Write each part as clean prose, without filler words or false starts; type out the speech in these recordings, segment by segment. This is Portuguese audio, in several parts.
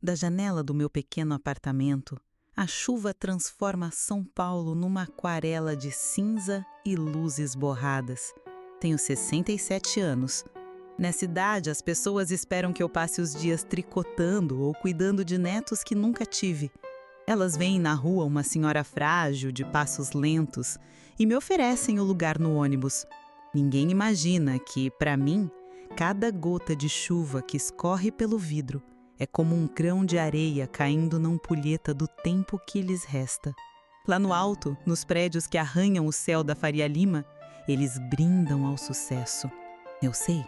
Da janela do meu pequeno apartamento, a chuva transforma São Paulo numa aquarela de cinza e luzes borradas. Tenho 67 anos. Nessa idade, as pessoas esperam que eu passe os dias tricotando ou cuidando de netos que nunca tive. Elas veem na rua uma senhora frágil, de passos lentos, e me oferecem o lugar no ônibus. Ninguém imagina que, para mim, cada gota de chuva que escorre pelo vidro é como um grão de areia caindo na ampulheta do tempo que lhes resta. Lá no alto, nos prédios que arranham o céu da Faria Lima, eles brindam ao sucesso. Eu sei,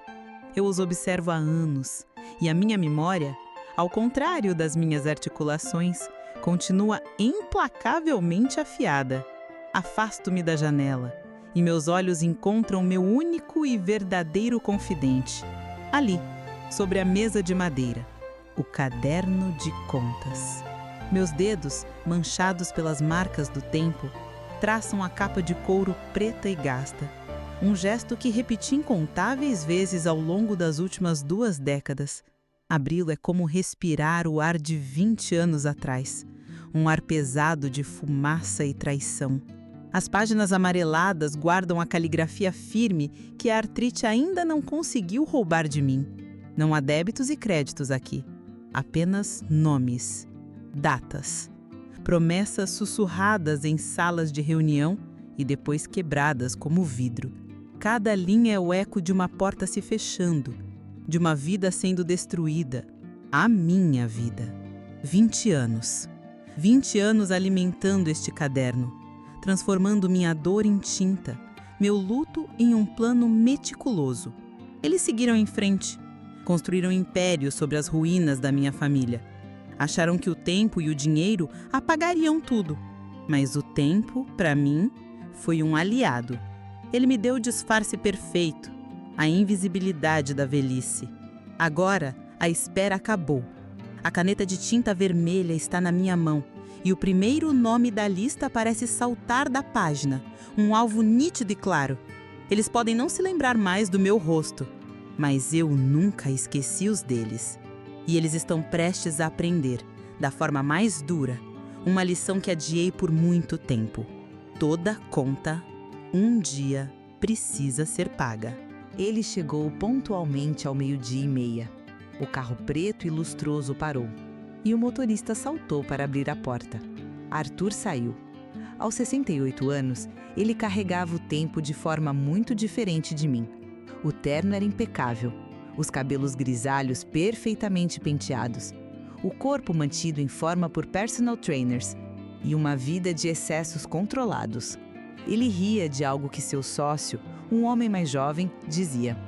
eu os observo há anos, e a minha memória, ao contrário das minhas articulações, continua implacavelmente afiada. Afasto-me da janela, e meus olhos encontram meu único e verdadeiro confidente. Ali, sobre a mesa de madeira, o caderno de contas. Meus dedos, manchados pelas marcas do tempo, traçam a capa de couro preta e gasta. Um gesto que repeti incontáveis vezes ao longo das últimas 2 décadas. Abri-lo é como respirar o ar de 20 anos atrás. Um ar pesado de fumaça e traição. As páginas amareladas guardam a caligrafia firme que a artrite ainda não conseguiu roubar de mim. Não há débitos e créditos aqui. Apenas nomes, datas, promessas sussurradas em salas de reunião e depois quebradas como vidro. Cada linha é o eco de uma porta se fechando, de uma vida sendo destruída. A minha vida. 20 anos. 20 anos alimentando este caderno, transformando minha dor em tinta, meu luto em um plano meticuloso. Eles seguiram em frente. Construíram impérios sobre as ruínas da minha família. Acharam que o tempo e o dinheiro apagariam tudo. Mas o tempo, para mim, foi um aliado. Ele me deu o disfarce perfeito, a invisibilidade da velhice. Agora, a espera acabou. A caneta de tinta vermelha está na minha mão e o primeiro nome da lista parece saltar da página, um alvo nítido e claro. Eles podem não se lembrar mais do meu rosto, mas eu nunca esqueci os deles. E eles estão prestes a aprender, da forma mais dura, uma lição que adiei por muito tempo. Toda conta, um dia, precisa ser paga. Ele chegou pontualmente ao 12:30. O carro preto e lustroso parou, e o motorista saltou para abrir a porta. Arthur saiu. Aos 68 anos, ele carregava o tempo de forma muito diferente de mim. O terno era impecável, os cabelos grisalhos perfeitamente penteados, o corpo mantido em forma por personal trainers e uma vida de excessos controlados. Ele ria de algo que seu sócio, um homem mais jovem, dizia.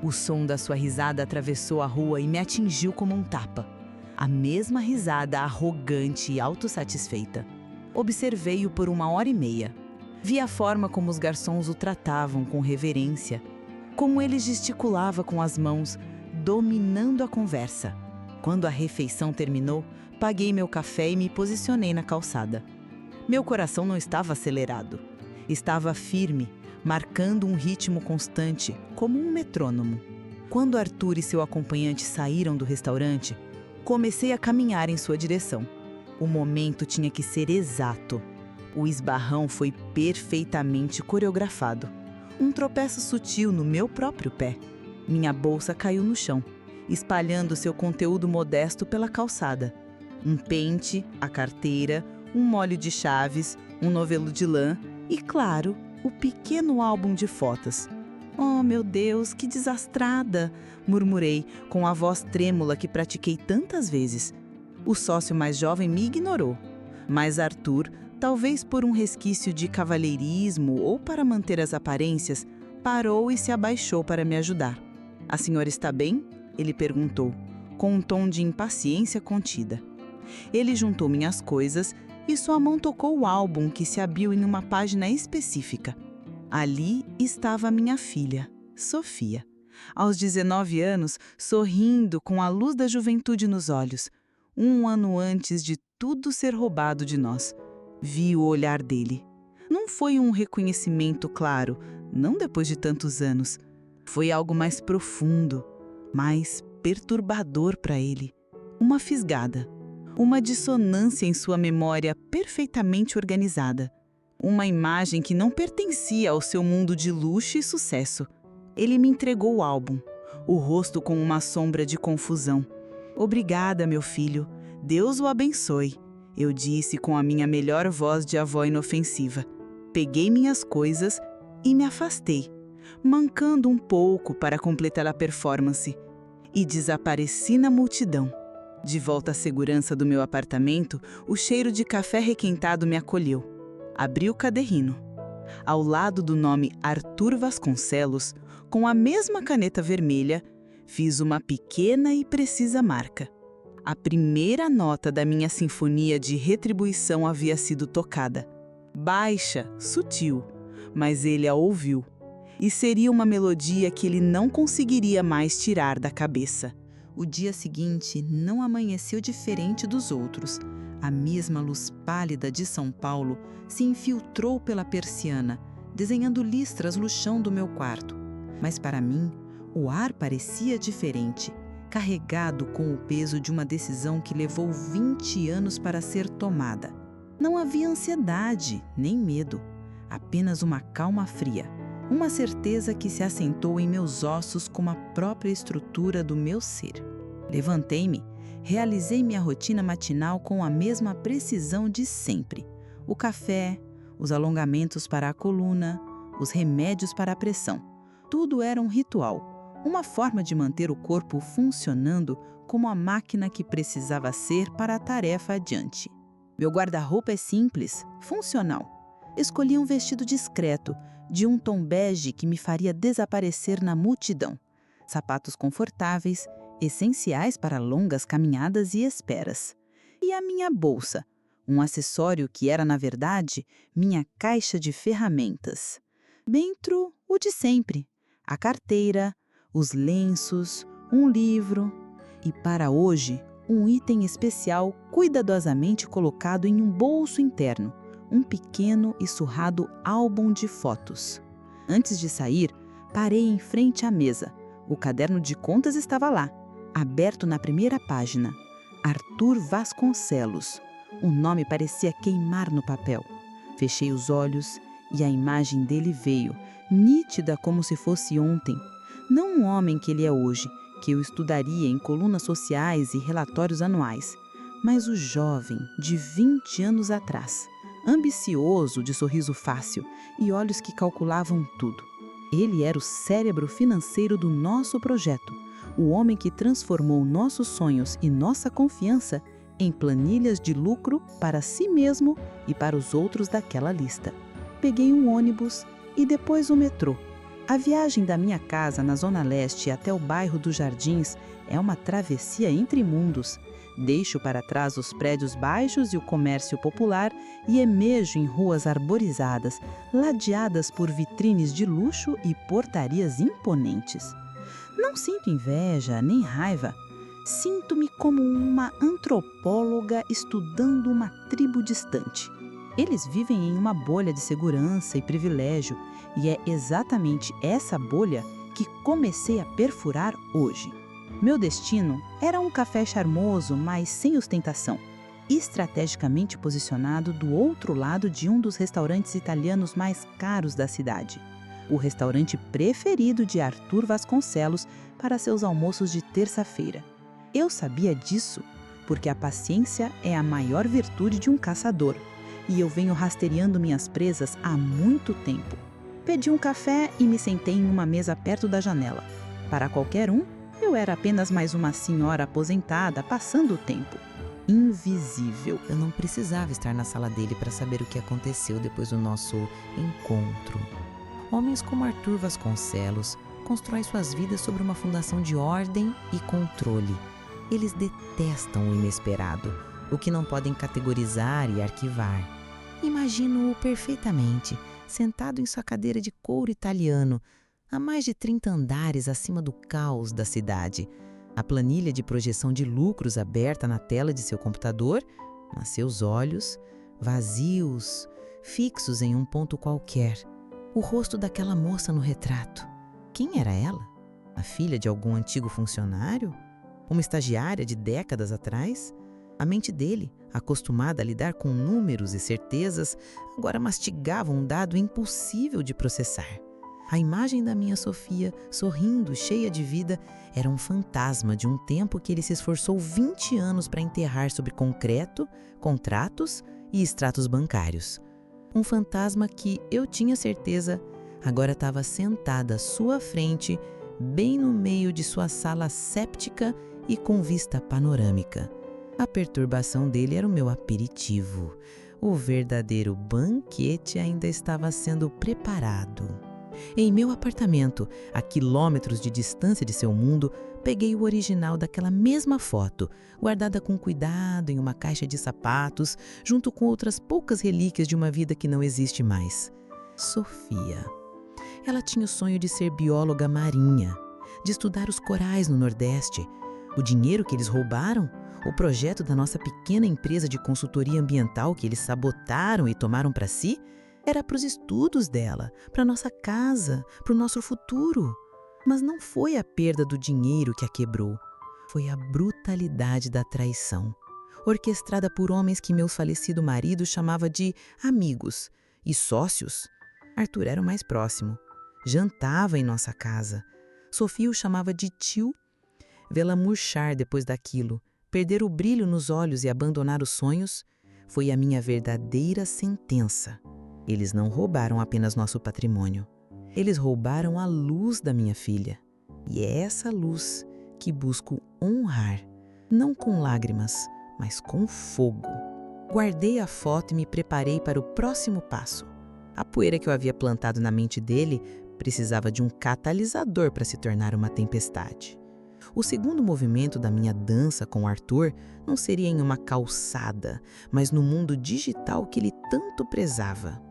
O som da sua risada atravessou a rua e me atingiu como um tapa. A mesma risada arrogante e autossatisfeita. Observei-o por 1h30. Vi a forma como os garçons o tratavam com reverência, como ele gesticulava com as mãos, dominando a conversa. Quando a refeição terminou, paguei meu café e me posicionei na calçada. Meu coração não estava acelerado. Estava firme, marcando um ritmo constante, como um metrônomo. Quando Arthur e seu acompanhante saíram do restaurante, comecei a caminhar em sua direção. O momento tinha que ser exato. O esbarrão foi perfeitamente coreografado. Um tropeço sutil no meu próprio pé. Minha bolsa caiu no chão, espalhando seu conteúdo modesto pela calçada. Um pente, a carteira, um molho de chaves, um novelo de lã e, claro, o pequeno álbum de fotos. Oh, meu Deus, que desastrada! Murmurei, com a voz trêmula que pratiquei tantas vezes. O sócio mais jovem me ignorou, mas Arthur, talvez por um resquício de cavalheirismo ou para manter as aparências, parou e se abaixou para me ajudar. A senhora está bem? Ele perguntou, com um tom de impaciência contida. Ele juntou minhas coisas e sua mão tocou o álbum que se abriu em uma página específica. Ali estava minha filha, Sofia, aos 19 anos, sorrindo com a luz da juventude nos olhos, 1 ano antes de tudo ser roubado de nós. Vi o olhar dele. Não foi um reconhecimento claro, não depois de tantos anos. Foi algo mais profundo, mais perturbador para ele. Uma fisgada, uma dissonância em sua memória perfeitamente organizada. Uma imagem que não pertencia ao seu mundo de luxo e sucesso. Ele me entregou o álbum, o rosto com uma sombra de confusão. "Obrigada, meu filho. Deus o abençoe", eu disse com a minha melhor voz de avó inofensiva. Peguei minhas coisas e me afastei, mancando um pouco para completar a performance, e desapareci na multidão. De volta à segurança do meu apartamento, o cheiro de café requentado me acolheu. Abri o caderninho. Ao lado do nome Arthur Vasconcelos, com a mesma caneta vermelha, fiz uma pequena e precisa marca. A primeira nota da minha sinfonia de retribuição havia sido tocada. Baixa, sutil, mas ele a ouviu. E seria uma melodia que ele não conseguiria mais tirar da cabeça. O dia seguinte não amanheceu diferente dos outros. A mesma luz pálida de São Paulo se infiltrou pela persiana, desenhando listras no chão do meu quarto. Mas para mim, o ar parecia diferente, carregado com o peso de uma decisão que levou 20 anos para ser tomada. Não havia ansiedade, nem medo, apenas uma calma fria, uma certeza que se assentou em meus ossos como a própria estrutura do meu ser. Levantei-me, realizei minha rotina matinal com a mesma precisão de sempre. O café, os alongamentos para a coluna, os remédios para a pressão. Tudo era um ritual, uma forma de manter o corpo funcionando como a máquina que precisava ser para a tarefa adiante. Meu guarda-roupa é simples, funcional. Escolhi um vestido discreto, de um tom bege que me faria desaparecer na multidão. Sapatos confortáveis, essenciais para longas caminhadas e esperas. E a minha bolsa, um acessório que era, na verdade, minha caixa de ferramentas. Dentro, o de sempre, a carteira, os lenços, um livro e, para hoje, um item especial cuidadosamente colocado em um bolso interno, um pequeno e surrado álbum de fotos. Antes de sair, parei em frente à mesa. O caderno de contas estava lá, aberto na primeira página. Arthur Vasconcelos. O nome parecia queimar no papel. Fechei os olhos e a imagem dele veio, nítida como se fosse ontem. Não um homem que ele é hoje, que eu estudaria em colunas sociais e relatórios anuais, mas o jovem de 20 anos atrás, ambicioso, de sorriso fácil e olhos que calculavam tudo. Ele era o cérebro financeiro do nosso projeto, o homem que transformou nossos sonhos e nossa confiança em planilhas de lucro para si mesmo e para os outros daquela lista. Peguei um ônibus e depois o metrô. A viagem da minha casa na Zona Leste até o bairro dos Jardins é uma travessia entre mundos. Deixo para trás os prédios baixos e o comércio popular e emerjo em ruas arborizadas, ladeadas por vitrines de luxo e portarias imponentes. Não sinto inveja nem raiva. Sinto-me como uma antropóloga estudando uma tribo distante. Eles vivem em uma bolha de segurança e privilégio, e é exatamente essa bolha que comecei a perfurar hoje. Meu destino era um café charmoso, mas sem ostentação, estrategicamente posicionado do outro lado de um dos restaurantes italianos mais caros da cidade. O restaurante preferido de Arthur Vasconcelos para seus almoços de terça-feira. Eu sabia disso porque a paciência é a maior virtude de um caçador, e eu venho rastreando minhas presas há muito tempo. Pedi um café e me sentei em uma mesa perto da janela. Para qualquer um, eu era apenas mais uma senhora aposentada passando o tempo. Invisível. Eu não precisava estar na sala dele para saber o que aconteceu depois do nosso encontro. Homens como Arthur Vasconcelos constroem suas vidas sobre uma fundação de ordem e controle. Eles detestam o inesperado, o que não podem categorizar e arquivar. Imagino-o perfeitamente, sentado em sua cadeira de couro italiano, a mais de 30 andares acima do caos da cidade. A planilha de projeção de lucros aberta na tela de seu computador, mas seus olhos, vazios, fixos em um ponto qualquer. O rosto daquela moça no retrato. Quem era ela? A filha de algum antigo funcionário? Uma estagiária de décadas atrás? A mente dele, acostumada a lidar com números e certezas, agora mastigava um dado impossível de processar. A imagem da minha Sofia, sorrindo, cheia de vida, era um fantasma de um tempo que ele se esforçou 20 anos para enterrar sob concreto, contratos e extratos bancários. Um fantasma que, eu tinha certeza, agora estava sentada à sua frente, bem no meio de sua sala séptica e com vista panorâmica. A perturbação dele era o meu aperitivo. O verdadeiro banquete ainda estava sendo preparado. Em meu apartamento, a quilômetros de distância de seu mundo, peguei o original daquela mesma foto, guardada com cuidado em uma caixa de sapatos, junto com outras poucas relíquias de uma vida que não existe mais. Sofia. Ela tinha o sonho de ser bióloga marinha, de estudar os corais no Nordeste. O dinheiro que eles roubaram, o projeto da nossa pequena empresa de consultoria ambiental que eles sabotaram e tomaram para si, era para os estudos dela, para nossa casa, para o nosso futuro. Mas não foi a perda do dinheiro que a quebrou. Foi a brutalidade da traição, orquestrada por homens que meu falecido marido chamava de amigos e sócios. Arthur era o mais próximo. Jantava em nossa casa. Sofia o chamava de tio. Vê-la murchar depois daquilo, perder o brilho nos olhos e abandonar os sonhos, foi a minha verdadeira sentença. Eles não roubaram apenas nosso patrimônio. Eles roubaram a luz da minha filha. E é essa luz que busco honrar, não com lágrimas, mas com fogo. Guardei a foto e me preparei para o próximo passo. A poeira que eu havia plantado na mente dele precisava de um catalisador para se tornar uma tempestade. O segundo movimento da minha dança com Arthur não seria em uma calçada, mas no mundo digital que ele tanto prezava.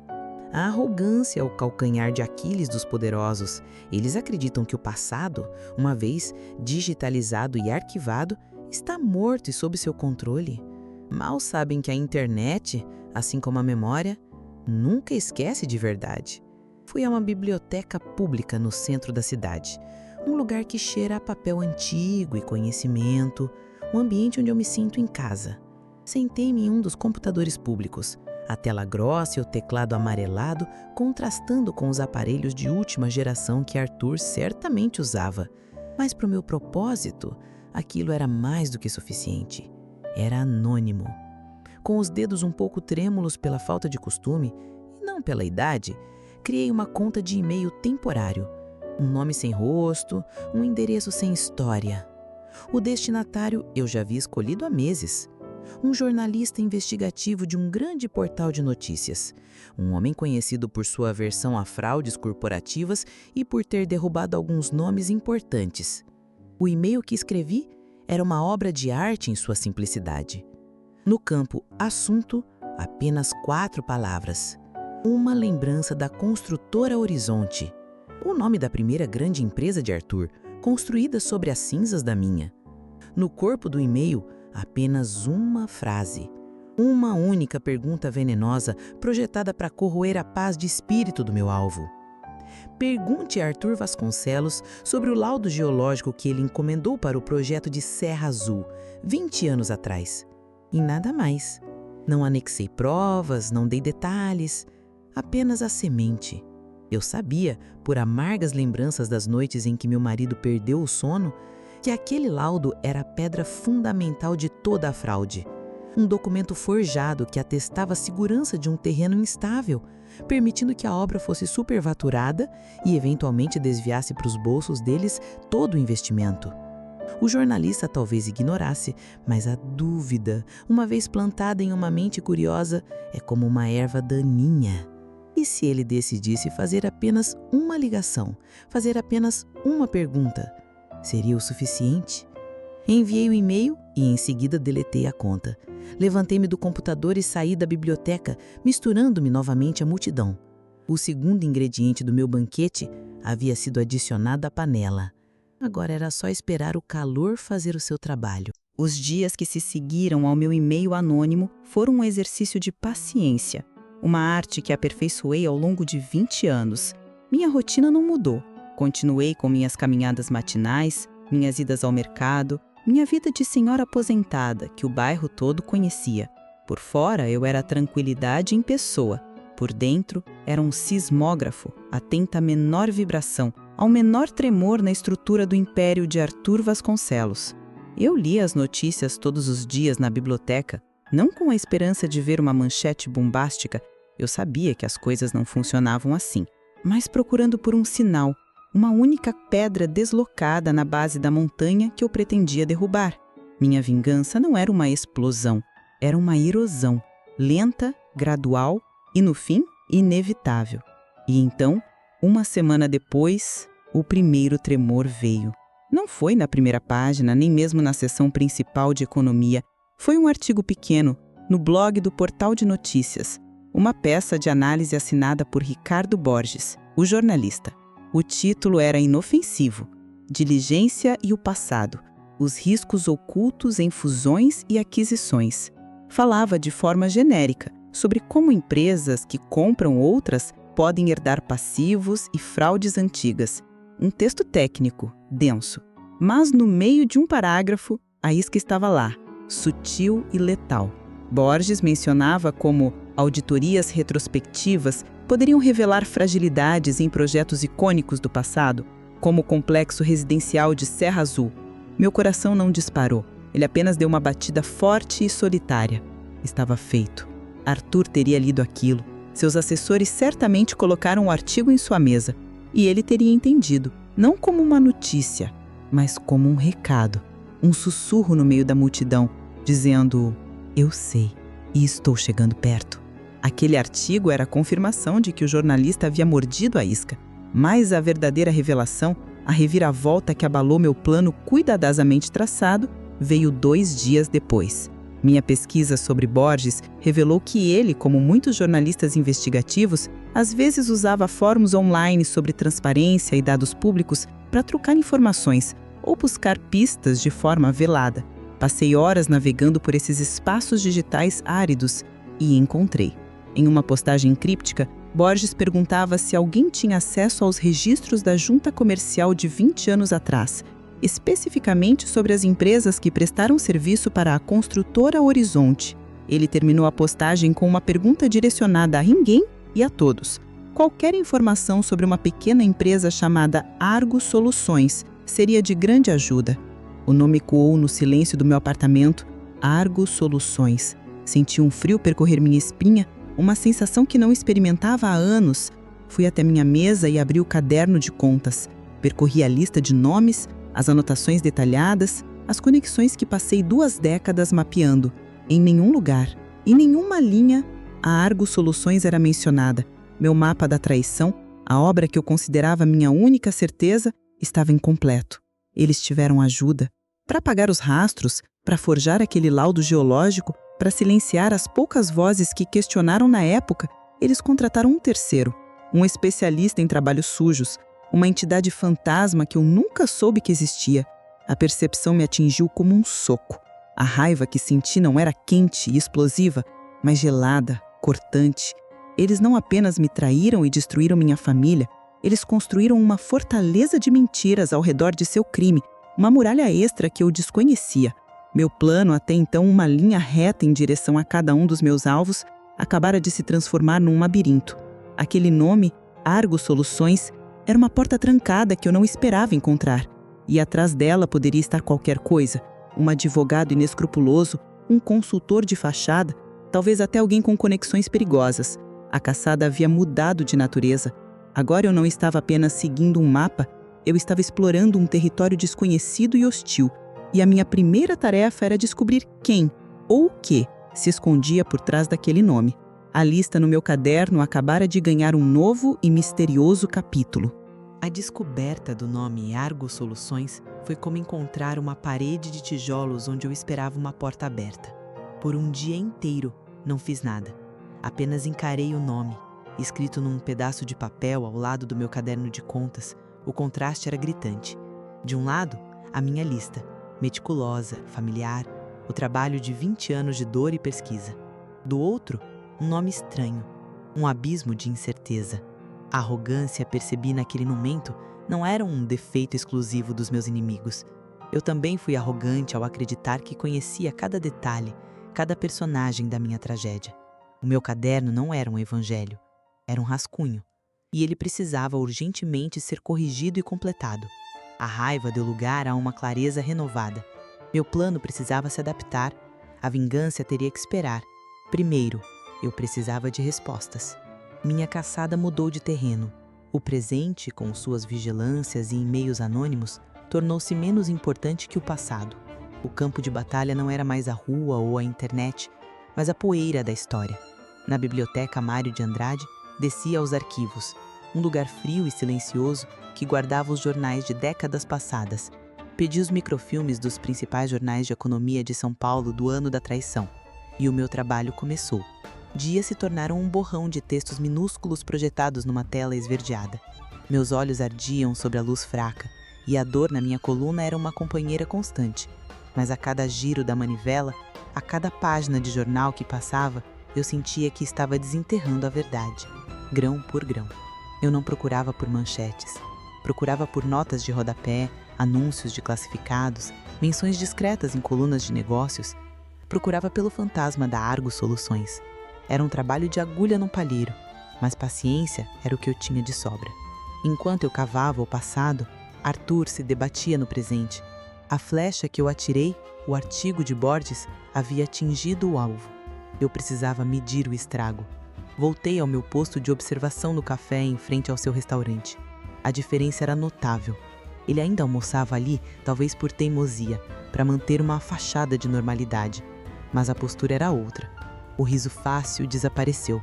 A arrogância é o calcanhar de Aquiles dos poderosos. Eles acreditam que o passado, uma vez digitalizado e arquivado, está morto e sob seu controle. Mal sabem que a internet, assim como a memória, nunca esquece de verdade. Fui a uma biblioteca pública no centro da cidade, um lugar que cheira a papel antigo e conhecimento, um ambiente onde eu me sinto em casa. Sentei-me em um dos computadores públicos, a tela grossa e o teclado amarelado contrastando com os aparelhos de última geração que Arthur certamente usava. Mas para o meu propósito, aquilo era mais do que suficiente. Era anônimo. Com os dedos um pouco trêmulos pela falta de costume, e não pela idade, criei uma conta de e-mail temporário. Um nome sem rosto, um endereço sem história. O destinatário eu já havia escolhido há meses. Um jornalista investigativo de um grande portal de notícias. Um homem conhecido por sua aversão a fraudes corporativas e por ter derrubado alguns nomes importantes. O e-mail que escrevi era uma obra de arte em sua simplicidade. No campo assunto, apenas 4 palavras. Uma lembrança da construtora Horizonte. O nome da primeira grande empresa de Arthur, construída sobre as cinzas da minha. No corpo do e-mail, apenas uma frase. Uma única pergunta venenosa projetada para corroer a paz de espírito do meu alvo. Pergunte a Arthur Vasconcelos sobre o laudo geológico que ele encomendou para o projeto de Serra Azul, 20 anos atrás. E nada mais. Não anexei provas, não dei detalhes, apenas a semente. Eu sabia, por amargas lembranças das noites em que meu marido perdeu o sono, que aquele laudo era a pedra fundamental de toda a fraude. Um documento forjado que atestava a segurança de um terreno instável, permitindo que a obra fosse superfaturada e eventualmente desviasse para os bolsos deles todo o investimento. O jornalista talvez ignorasse, mas a dúvida, uma vez plantada em uma mente curiosa, é como uma erva daninha. E se ele decidisse fazer apenas uma ligação, fazer apenas uma pergunta, seria o suficiente? Enviei o e-mail e em seguida deletei a conta. Levantei-me do computador e saí da biblioteca, misturando-me novamente à multidão. O segundo ingrediente do meu banquete havia sido adicionado à panela. Agora era só esperar o calor fazer o seu trabalho. Os dias que se seguiram ao meu e-mail anônimo foram um exercício de paciência, uma arte que aperfeiçoei ao longo de 20 anos. Minha rotina não mudou. Continuei com minhas caminhadas matinais, minhas idas ao mercado, Minha vida de senhora aposentada, que o bairro todo conhecia. Por fora, eu era a tranquilidade em pessoa. Por dentro, era um sismógrafo, atenta à menor vibração, ao menor tremor na estrutura do império de Arthur Vasconcelos. Eu lia as notícias todos os dias na biblioteca, não com a esperança de ver uma manchete bombástica. Eu sabia que as coisas não funcionavam assim, mas procurando por um sinal, uma única pedra deslocada na base da montanha que eu pretendia derrubar. Minha vingança não era uma explosão, era uma erosão, lenta, gradual e, no fim, inevitável. E então, uma semana depois, o primeiro tremor veio. Não foi na primeira página, nem mesmo na seção principal de economia. Foi um artigo pequeno, no blog do Portal de Notícias. Uma peça de análise assinada por Ricardo Borges, o jornalista. O título era inofensivo: Diligência e o Passado. Os riscos ocultos em fusões e aquisições. Falava de forma genérica sobre como empresas que compram outras podem herdar passivos e fraudes antigas. Um texto técnico, denso. Mas no meio de um parágrafo, a isca estava lá, sutil e letal. Borges mencionava como auditorias retrospectivas poderiam revelar fragilidades em projetos icônicos do passado, como o complexo residencial de Serra Azul. Meu coração não disparou, ele apenas deu uma batida forte e solitária. Estava feito. Arthur teria lido aquilo. Seus assessores certamente colocaram o artigo em sua mesa. E ele teria entendido, não como uma notícia, mas como um recado. Um sussurro no meio da multidão, dizendo: eu sei, e estou chegando perto. Aquele artigo era a confirmação de que o jornalista havia mordido a isca. Mas a verdadeira revelação, a reviravolta que abalou meu plano cuidadosamente traçado, veio 2 dias depois. Minha pesquisa sobre Borges revelou que ele, como muitos jornalistas investigativos, às vezes usava fóruns online sobre transparência e dados públicos para trocar informações ou buscar pistas de forma velada. Passei horas navegando por esses espaços digitais áridos e encontrei. Em uma postagem críptica, Borges perguntava se alguém tinha acesso aos registros da junta comercial de 20 anos atrás, especificamente sobre as empresas que prestaram serviço para a construtora Horizonte. Ele terminou a postagem com uma pergunta direcionada a ninguém e a todos. Qualquer informação sobre uma pequena empresa chamada Argo Soluções seria de grande ajuda. O nome ecoou no silêncio do meu apartamento. Argo Soluções. Senti um frio percorrer minha espinha, uma sensação que não experimentava há anos. Fui até minha mesa e abri o caderno de contas. Percorri a lista de nomes, as anotações detalhadas, as conexões que passei 2 décadas mapeando. Em nenhum lugar, em nenhuma linha, a Argo Soluções era mencionada. Meu mapa da traição, a obra que eu considerava minha única certeza, estava incompleto. Eles tiveram ajuda para apagar os rastros, para forjar aquele laudo geológico, para silenciar as poucas vozes que questionaram na época. Eles contrataram um terceiro, um especialista em trabalhos sujos, uma entidade fantasma que eu nunca soube que existia. A percepção me atingiu como um soco. A raiva que senti não era quente e explosiva, mas gelada, cortante. Eles não apenas me traíram e destruíram minha família, eles construíram uma fortaleza de mentiras ao redor de seu crime, uma muralha extra que eu desconhecia. Meu plano, até então uma linha reta em direção a cada um dos meus alvos, acabara de se transformar num labirinto. Aquele nome, Argo Soluções, era uma porta trancada que eu não esperava encontrar. E atrás dela poderia estar qualquer coisa. Um advogado inescrupuloso, um consultor de fachada, talvez até alguém com conexões perigosas. A caçada havia mudado de natureza. Agora eu não estava apenas seguindo um mapa, eu estava explorando um território desconhecido e hostil. E a minha primeira tarefa era descobrir quem ou o que se escondia por trás daquele nome. A lista no meu caderno acabara de ganhar um novo e misterioso capítulo. A descoberta do nome Argo Soluções foi como encontrar uma parede de tijolos onde eu esperava uma porta aberta. Por um dia inteiro, não fiz nada. Apenas encarei o nome, escrito num pedaço de papel ao lado do meu caderno de contas. O contraste era gritante. De um lado, a minha lista, meticulosa, familiar, o trabalho de 20 anos de dor e pesquisa. Do outro, um nome estranho, um abismo de incerteza. A arrogância, percebi naquele momento, não era um defeito exclusivo dos meus inimigos. Eu também fui arrogante ao acreditar que conhecia cada detalhe, cada personagem da minha tragédia. O meu caderno não era um evangelho, era um rascunho, e ele precisava urgentemente ser corrigido e completado. A raiva deu lugar a uma clareza renovada. Meu plano precisava se adaptar, a vingança teria que esperar. Primeiro, eu precisava de respostas. Minha caçada mudou de terreno. O presente, com suas vigilâncias e e-mails anônimos, tornou-se menos importante que o passado. O campo de batalha não era mais a rua ou a internet, mas a poeira da história. Na biblioteca Mário de Andrade, descia aos arquivos, um lugar frio e silencioso que guardava os jornais de décadas passadas. Pedi os microfilmes dos principais jornais de economia de São Paulo do ano da traição. E o meu trabalho começou. Dias se tornaram um borrão de textos minúsculos projetados numa tela esverdeada. Meus olhos ardiam sob a luz fraca, e a dor na minha coluna era uma companheira constante. Mas a cada giro da manivela, a cada página de jornal que passava, eu sentia que estava desenterrando a verdade, grão por grão. Eu não procurava por manchetes. Procurava por notas de rodapé, anúncios de classificados, menções discretas em colunas de negócios. Procurava pelo fantasma da Argos Soluções. Era um trabalho de agulha num palheiro, mas paciência era o que eu tinha de sobra. Enquanto eu cavava o passado, Arthur se debatia no presente. A flecha que eu atirei, o artigo de Borges, havia atingido o alvo. Eu precisava medir o estrago. Voltei ao meu posto de observação no café em frente ao seu restaurante. A diferença era notável. Ele ainda almoçava ali, talvez por teimosia, para manter uma fachada de normalidade. Mas a postura era outra. O riso fácil desapareceu.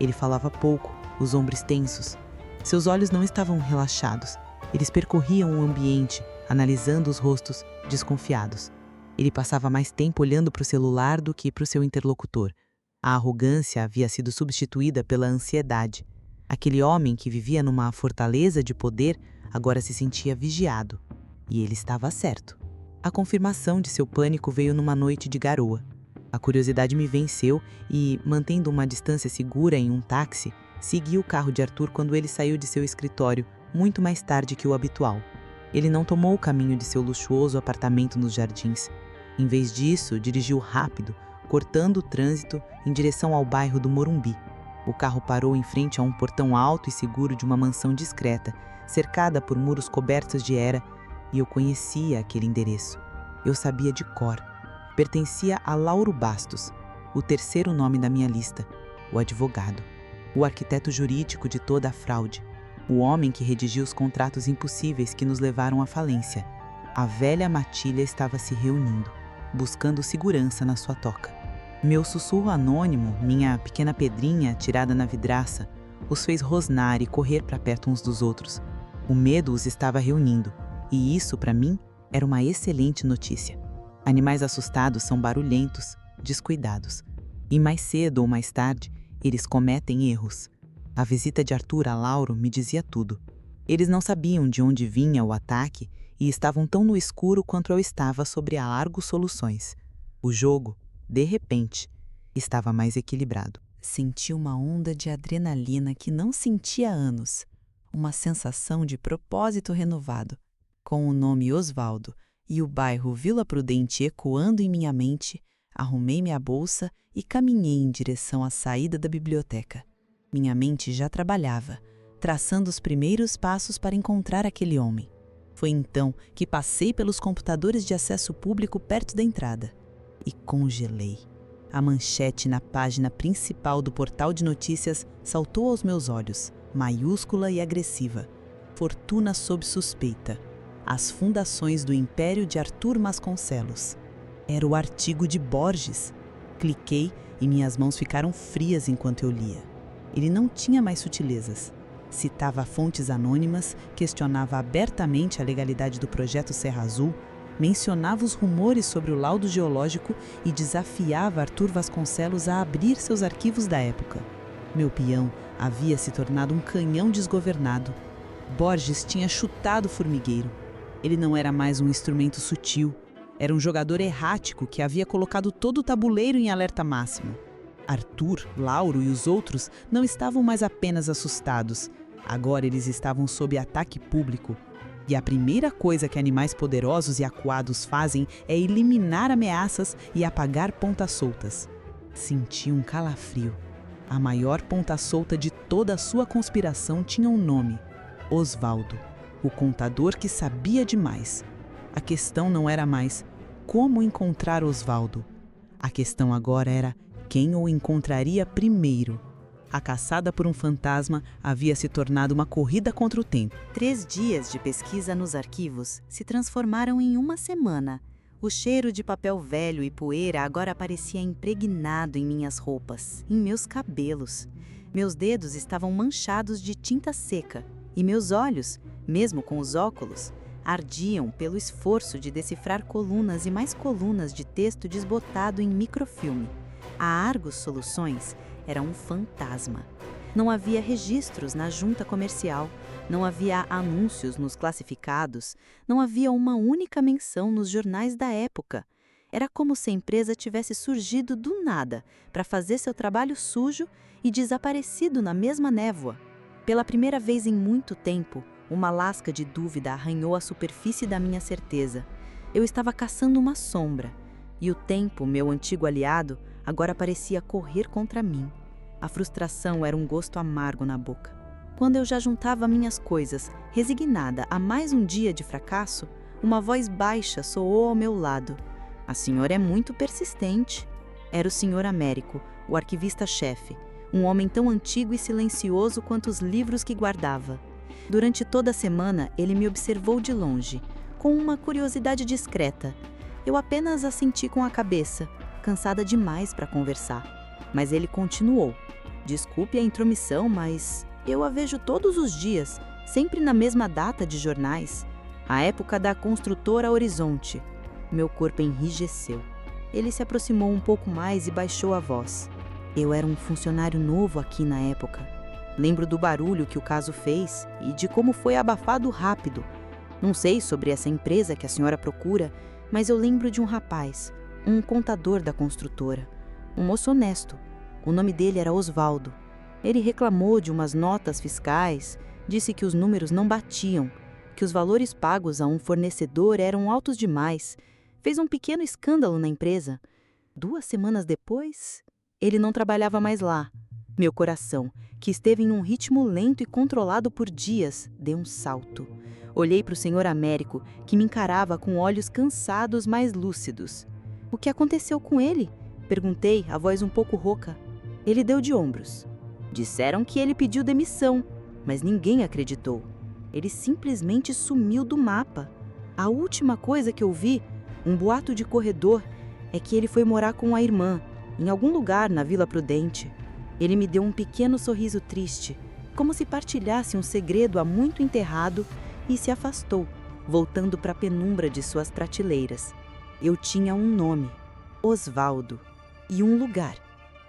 Ele falava pouco, os ombros tensos. Seus olhos não estavam relaxados. Eles percorriam o ambiente, analisando os rostos, desconfiados. Ele passava mais tempo olhando para o celular do que para o seu interlocutor. A arrogância havia sido substituída pela ansiedade. Aquele homem que vivia numa fortaleza de poder agora se sentia vigiado. E ele estava certo. A confirmação de seu pânico veio numa noite de garoa. A curiosidade me venceu e, mantendo uma distância segura em um táxi, segui o carro de Arthur quando ele saiu de seu escritório, muito mais tarde que o habitual. Ele não tomou o caminho de seu luxuoso apartamento nos jardins. Em vez disso, dirigiu rápido, cortando o trânsito em direção ao bairro do Morumbi. O carro parou em frente a um portão alto e seguro de uma mansão discreta, cercada por muros cobertos de era, e eu conhecia aquele endereço. Eu sabia de cor. Pertencia a Lauro Bastos, o terceiro nome da minha lista, o advogado, o arquiteto jurídico de toda a fraude, o homem que redigiu os contratos impossíveis que nos levaram à falência. A velha matilha estava se reunindo, buscando segurança na sua toca. Meu sussurro anônimo, minha pequena pedrinha tirada na vidraça, os fez rosnar e correr para perto uns dos outros. O medo os estava reunindo, e isso, para mim, era uma excelente notícia. Animais assustados são barulhentos, descuidados. E mais cedo ou mais tarde, eles cometem erros. A visita de Arthur a Lauro me dizia tudo. Eles não sabiam de onde vinha o ataque e estavam tão no escuro quanto eu estava sobre a Argos Soluções. O jogo, de repente, estava mais equilibrado. Senti uma onda de adrenalina que não sentia há anos. Uma sensação de propósito renovado. Com o nome Osvaldo e o bairro Vila Prudente ecoando em minha mente, arrumei minha bolsa e caminhei em direção à saída da biblioteca. Minha mente já trabalhava, traçando os primeiros passos para encontrar aquele homem. Foi então que passei pelos computadores de acesso público perto da entrada e congelei. A manchete na página principal do portal de notícias saltou aos meus olhos, maiúscula e agressiva. Fortuna sob suspeita. As fundações do Império de Arthur Vasconcelos. Era o artigo de Borges. Cliquei e minhas mãos ficaram frias enquanto eu lia. Ele não tinha mais sutilezas. Citava fontes anônimas, questionava abertamente a legalidade do projeto Serra Azul, mencionava os rumores sobre o laudo geológico e desafiava Arthur Vasconcelos a abrir seus arquivos da época. Meu peão havia se tornado um canhão desgovernado. Borges tinha chutado o formigueiro. Ele não era mais um instrumento sutil. Era um jogador errático que havia colocado todo o tabuleiro em alerta máximo. Arthur, Lauro e os outros não estavam mais apenas assustados. Agora eles estavam sob ataque público. E a primeira coisa que animais poderosos e acuados fazem é eliminar ameaças e apagar pontas soltas. Senti um calafrio. A maior ponta solta de toda a sua conspiração tinha um nome: Osvaldo, o contador que sabia demais. A questão não era mais como encontrar Osvaldo. A questão agora era quem o encontraria primeiro. A caçada por um fantasma havia se tornado uma corrida contra o tempo. 3 dias de pesquisa nos arquivos se transformaram em uma semana. O cheiro de papel velho e poeira agora parecia impregnado em minhas roupas, em meus cabelos. Meus dedos estavam manchados de tinta seca e meus olhos, mesmo com os óculos, ardiam pelo esforço de decifrar colunas e mais colunas de texto desbotado em microfilme. A Argos Soluções era um fantasma. Não havia registros na junta comercial, não havia anúncios nos classificados, não havia uma única menção nos jornais da época. Era como se a empresa tivesse surgido do nada para fazer seu trabalho sujo e desaparecido na mesma névoa. Pela primeira vez em muito tempo, uma lasca de dúvida arranhou a superfície da minha certeza. Eu estava caçando uma sombra, e o tempo, meu antigo aliado, agora parecia correr contra mim. A frustração era um gosto amargo na boca. Quando eu já juntava minhas coisas, resignada a mais um dia de fracasso, uma voz baixa soou ao meu lado. A senhora é muito persistente. Era o Sr. Américo, o arquivista-chefe, um homem tão antigo e silencioso quanto os livros que guardava. Durante toda a semana, ele me observou de longe, com uma curiosidade discreta. Eu apenas assenti com a cabeça, cansada demais para conversar. Mas ele continuou. Desculpe a intromissão, mas eu a vejo todos os dias, sempre na mesma data de jornais. A época da construtora Horizonte. Meu corpo enrijeceu. Ele se aproximou um pouco mais e baixou a voz. Eu era um funcionário novo aqui na época. Lembro do barulho que o caso fez e de como foi abafado rápido. Não sei sobre essa empresa que a senhora procura, mas eu lembro de um rapaz, um contador da construtora, um moço honesto. O nome dele era Osvaldo. Ele reclamou de umas notas fiscais, disse que os números não batiam, que os valores pagos a um fornecedor eram altos demais. Fez um pequeno escândalo na empresa. 2 semanas depois, ele não trabalhava mais lá. Meu coração, que esteve em um ritmo lento e controlado por dias, deu um salto. Olhei para o Sr. Américo, que me encarava com olhos cansados, mas lúcidos. O que aconteceu com ele? Perguntei, a voz um pouco rouca. Ele deu de ombros. Disseram que ele pediu demissão, mas ninguém acreditou. Ele simplesmente sumiu do mapa. A última coisa que eu vi, um boato de corredor, é que ele foi morar com a irmã, em algum lugar na Vila Prudente. Ele me deu um pequeno sorriso triste, como se partilhasse um segredo há muito enterrado, e se afastou, voltando para a penumbra de suas prateleiras. Eu tinha um nome, Osvaldo, e um lugar,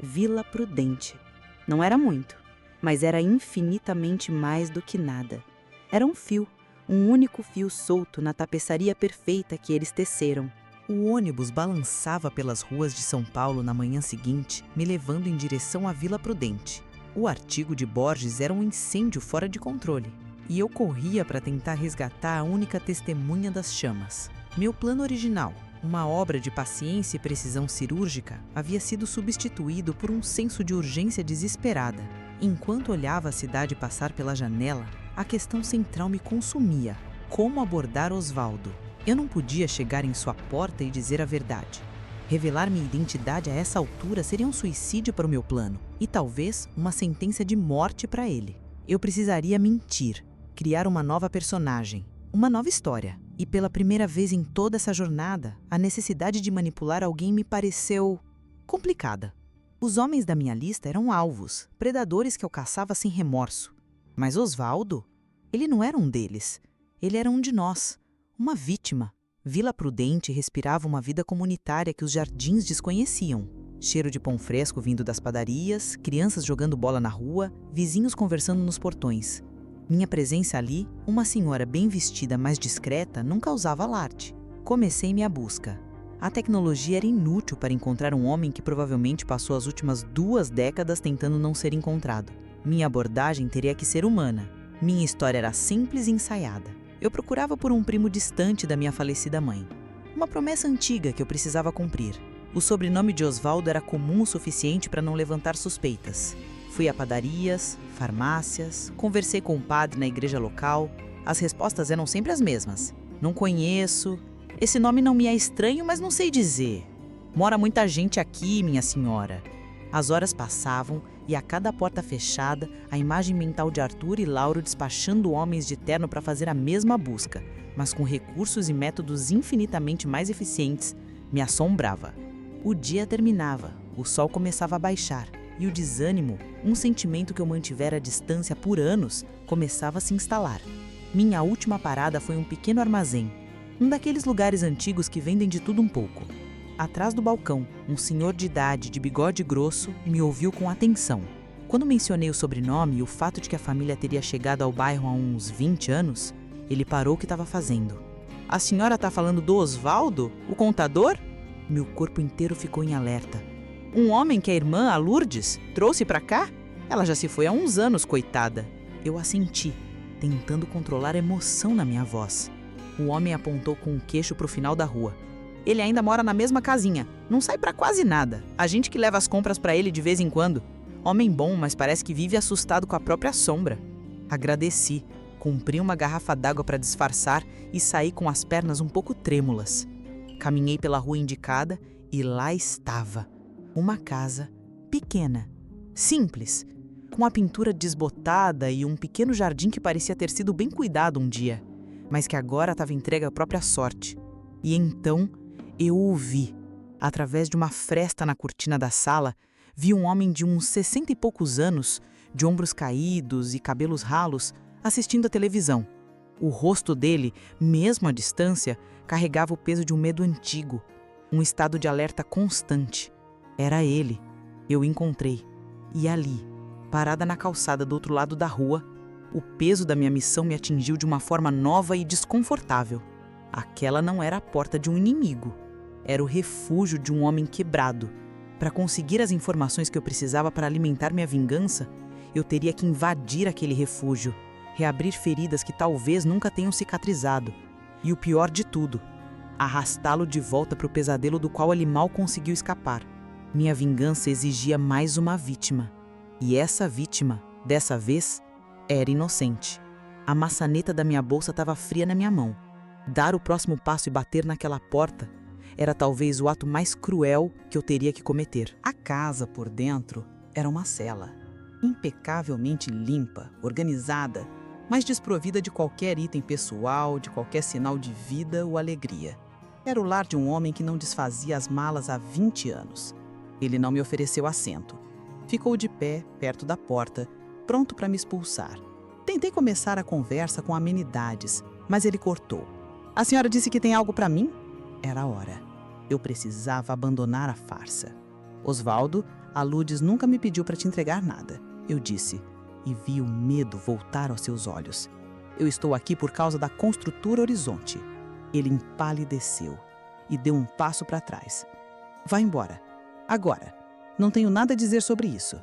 Vila Prudente. Não era muito, mas era infinitamente mais do que nada. Era um fio, um único fio solto na tapeçaria perfeita que eles teceram. O ônibus balançava pelas ruas de São Paulo na manhã seguinte, me levando em direção à Vila Prudente. O artigo de Borges era um incêndio fora de controle, e eu corria para tentar resgatar a única testemunha das chamas. Meu plano original, uma obra de paciência e precisão cirúrgica, havia sido substituído por um senso de urgência desesperada. Enquanto olhava a cidade passar pela janela, a questão central me consumia: como abordar Osvaldo? Eu não podia chegar em sua porta e dizer a verdade. Revelar minha identidade a essa altura seria um suicídio para o meu plano, e talvez uma sentença de morte para ele. Eu precisaria mentir, criar uma nova personagem, uma nova história. E pela primeira vez em toda essa jornada, a necessidade de manipular alguém me pareceu complicada. Os homens da minha lista eram alvos, predadores que eu caçava sem remorso. Mas Osvaldo? Ele não era um deles. Ele era um de nós, uma vítima. Vila Prudente respirava uma vida comunitária que os jardins desconheciam. Cheiro de pão fresco vindo das padarias, crianças jogando bola na rua, vizinhos conversando nos portões. Minha presença ali, uma senhora bem vestida, mas discreta, não causava alarde. Comecei minha busca. A tecnologia era inútil para encontrar um homem que provavelmente passou as últimas 2 décadas tentando não ser encontrado. Minha abordagem teria que ser humana. Minha história era simples e ensaiada. Eu procurava por um primo distante da minha falecida mãe. Uma promessa antiga que eu precisava cumprir. O sobrenome de Osvaldo era comum o suficiente para não levantar suspeitas. Fui a padarias, farmácias, conversei com o padre na igreja local. As respostas eram sempre as mesmas. Não conheço. Esse nome não me é estranho, mas não sei dizer. Mora muita gente aqui, minha senhora. As horas passavam e a cada porta fechada, a imagem mental de Arthur e Lauro despachando homens de terno para fazer a mesma busca, mas com recursos e métodos infinitamente mais eficientes, me assombrava. O dia terminava, o sol começava a baixar e o desânimo, um sentimento que eu mantivera à distância por anos, começava a se instalar. Minha última parada foi um pequeno armazém, um daqueles lugares antigos que vendem de tudo um pouco. Atrás do balcão, um senhor de idade, de bigode grosso, me ouviu com atenção. Quando mencionei o sobrenome e o fato de que a família teria chegado ao bairro há uns 20 anos, ele parou o que estava fazendo. "A senhora está falando do Osvaldo, o contador?" Meu corpo inteiro ficou em alerta. "Um homem que a irmã, a Lourdes, trouxe para cá? Ela já se foi há uns anos, coitada." Eu assenti, tentando controlar a emoção na minha voz. O homem apontou com o queixo para o final da rua. "Ele ainda mora na mesma casinha, não sai para quase nada. A gente que leva as compras para ele de vez em quando. Homem bom, mas parece que vive assustado com a própria sombra." Agradeci, cumpri uma garrafa d'água para disfarçar e saí com as pernas um pouco trêmulas. Caminhei pela rua indicada e lá estava. Uma casa pequena, simples, com a pintura desbotada e um pequeno jardim que parecia ter sido bem cuidado um dia, mas que agora estava entregue à própria sorte. E então eu o vi. Através de uma fresta na cortina da sala, vi um homem de uns 60 e poucos anos, de ombros caídos e cabelos ralos, assistindo à televisão. O rosto dele, mesmo à distância, carregava o peso de um medo antigo, um estado de alerta constante. Era ele. Eu o encontrei. E ali, parada na calçada do outro lado da rua, o peso da minha missão me atingiu de uma forma nova e desconfortável. Aquela não era a porta de um inimigo. Era o refúgio de um homem quebrado. Para conseguir as informações que eu precisava para alimentar minha vingança, eu teria que invadir aquele refúgio, reabrir feridas que talvez nunca tenham cicatrizado. E o pior de tudo, arrastá-lo de volta para o pesadelo do qual ele mal conseguiu escapar. Minha vingança exigia mais uma vítima. E essa vítima, dessa vez, era inocente. A maçaneta da minha bolsa estava fria na minha mão. Dar o próximo passo e bater naquela porta era talvez o ato mais cruel que eu teria que cometer. A casa, por dentro, era uma cela. Impecavelmente limpa, organizada, mas desprovida de qualquer item pessoal, de qualquer sinal de vida ou alegria. Era o lar de um homem que não desfazia as malas há 20 anos. Ele não me ofereceu assento. Ficou de pé, perto da porta, pronto para me expulsar. Tentei começar a conversa com amenidades, mas ele cortou. "A senhora disse que tem algo para mim?" Era a hora. Eu precisava abandonar a farsa. "Osvaldo, a Lourdes nunca me pediu para te entregar nada", eu disse, e vi o medo voltar aos seus olhos. "Eu estou aqui por causa da construtora Horizonte." Ele empalideceu e deu um passo para trás. "Vá embora. Agora. Não tenho nada a dizer sobre isso."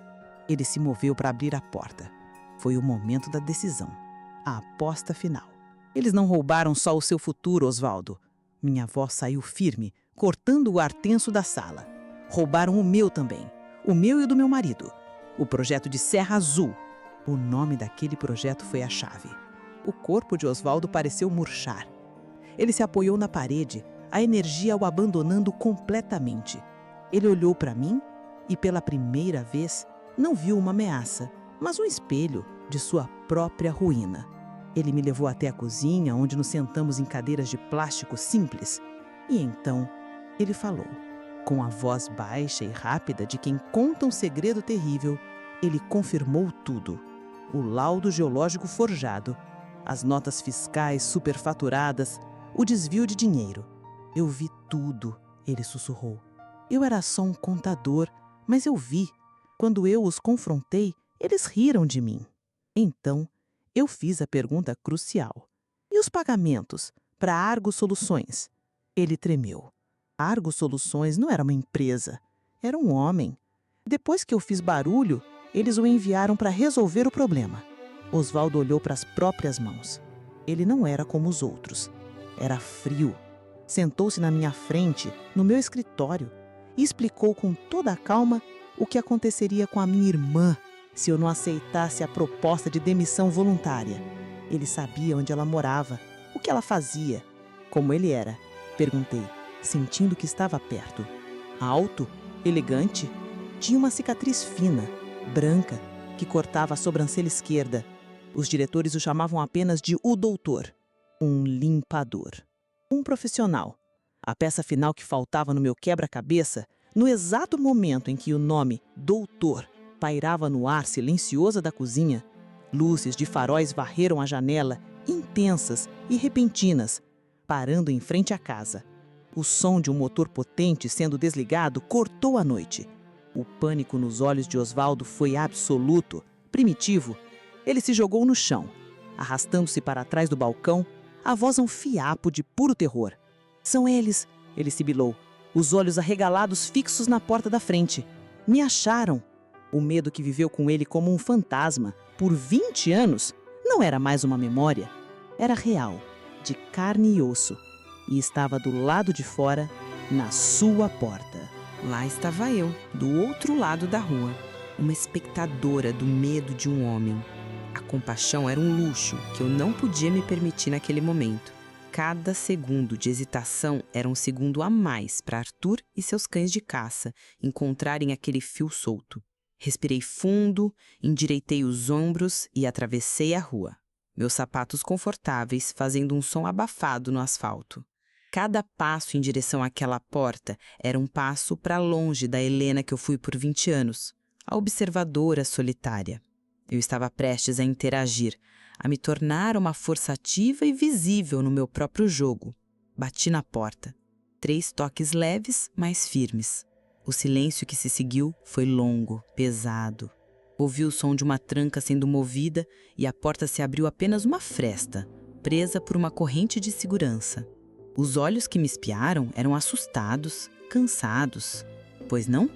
Ele se moveu para abrir a porta. Foi o momento da decisão. A aposta final. "Eles não roubaram só o seu futuro, Osvaldo." Minha voz saiu firme, cortando o ar tenso da sala. "Roubaram o meu também. O meu e o do meu marido. O projeto de Serra Azul." O nome daquele projeto foi a chave. O corpo de Osvaldo pareceu murchar. Ele se apoiou na parede, a energia o abandonando completamente. Ele olhou para mim e, pela primeira vez, não viu uma ameaça, mas um espelho de sua própria ruína. Ele me levou até a cozinha, onde nos sentamos em cadeiras de plástico simples. E então, ele falou. Com a voz baixa e rápida de quem conta um segredo terrível, ele confirmou tudo. O laudo geológico forjado, as notas fiscais superfaturadas, o desvio de dinheiro. "Eu vi tudo", ele sussurrou. "Eu era só um contador, mas eu vi. Quando eu os confrontei, eles riram de mim." Então, eu fiz a pergunta crucial. "E os pagamentos para Argo Soluções?" Ele tremeu. Argo Soluções não era uma empresa, era um homem. Depois que eu fiz barulho, eles o enviaram para resolver o problema. Osvaldo olhou para as próprias mãos. Ele não era como os outros. Era frio. Sentou-se na minha frente, no meu escritório, e explicou com toda a calma o que aconteceria com a minha irmã se eu não aceitasse a proposta de demissão voluntária. Ele sabia onde ela morava, o que ela fazia, como ele era. Perguntei, sentindo que estava perto. Alto, elegante, tinha uma cicatriz fina, branca, que cortava a sobrancelha esquerda. Os diretores o chamavam apenas de o doutor, um limpador, um profissional. A peça final que faltava no meu quebra-cabeça, no exato momento em que o nome doutor pairava no ar silencioso da cozinha, luzes de faróis varreram a janela, intensas e repentinas, parando em frente à casa. O som de um motor potente sendo desligado cortou a noite. O pânico nos olhos de Osvaldo foi absoluto, primitivo. Ele se jogou no chão, arrastando-se para trás do balcão, a voz um fiapo de puro terror. "São eles!" ele sibilou, os olhos arregalados fixos na porta da frente. "Me acharam!" O medo que viveu com ele como um fantasma por 20 anos não era mais uma memória. Era real, de carne e osso, e estava do lado de fora, na sua porta. Lá estava eu, do outro lado da rua, uma espectadora do medo de um homem. A compaixão era um luxo que eu não podia me permitir naquele momento. Cada segundo de hesitação era um segundo a mais para Arthur e seus cães de caça encontrarem aquele fio solto. Respirei fundo, endireitei os ombros e atravessei a rua. Meus sapatos confortáveis fazendo um som abafado no asfalto. Cada passo em direção àquela porta era um passo para longe da Helena que eu fui por 20 anos, a observadora solitária. Eu estava prestes a interagir, a me tornar uma força ativa e visível no meu próprio jogo. Bati na porta. 3 toques leves, mas firmes. O silêncio que se seguiu foi longo, pesado. Ouvi o som de uma tranca sendo movida e a porta se abriu apenas uma fresta, presa por uma corrente de segurança. Os olhos que me espiaram eram assustados, cansados. Pois não?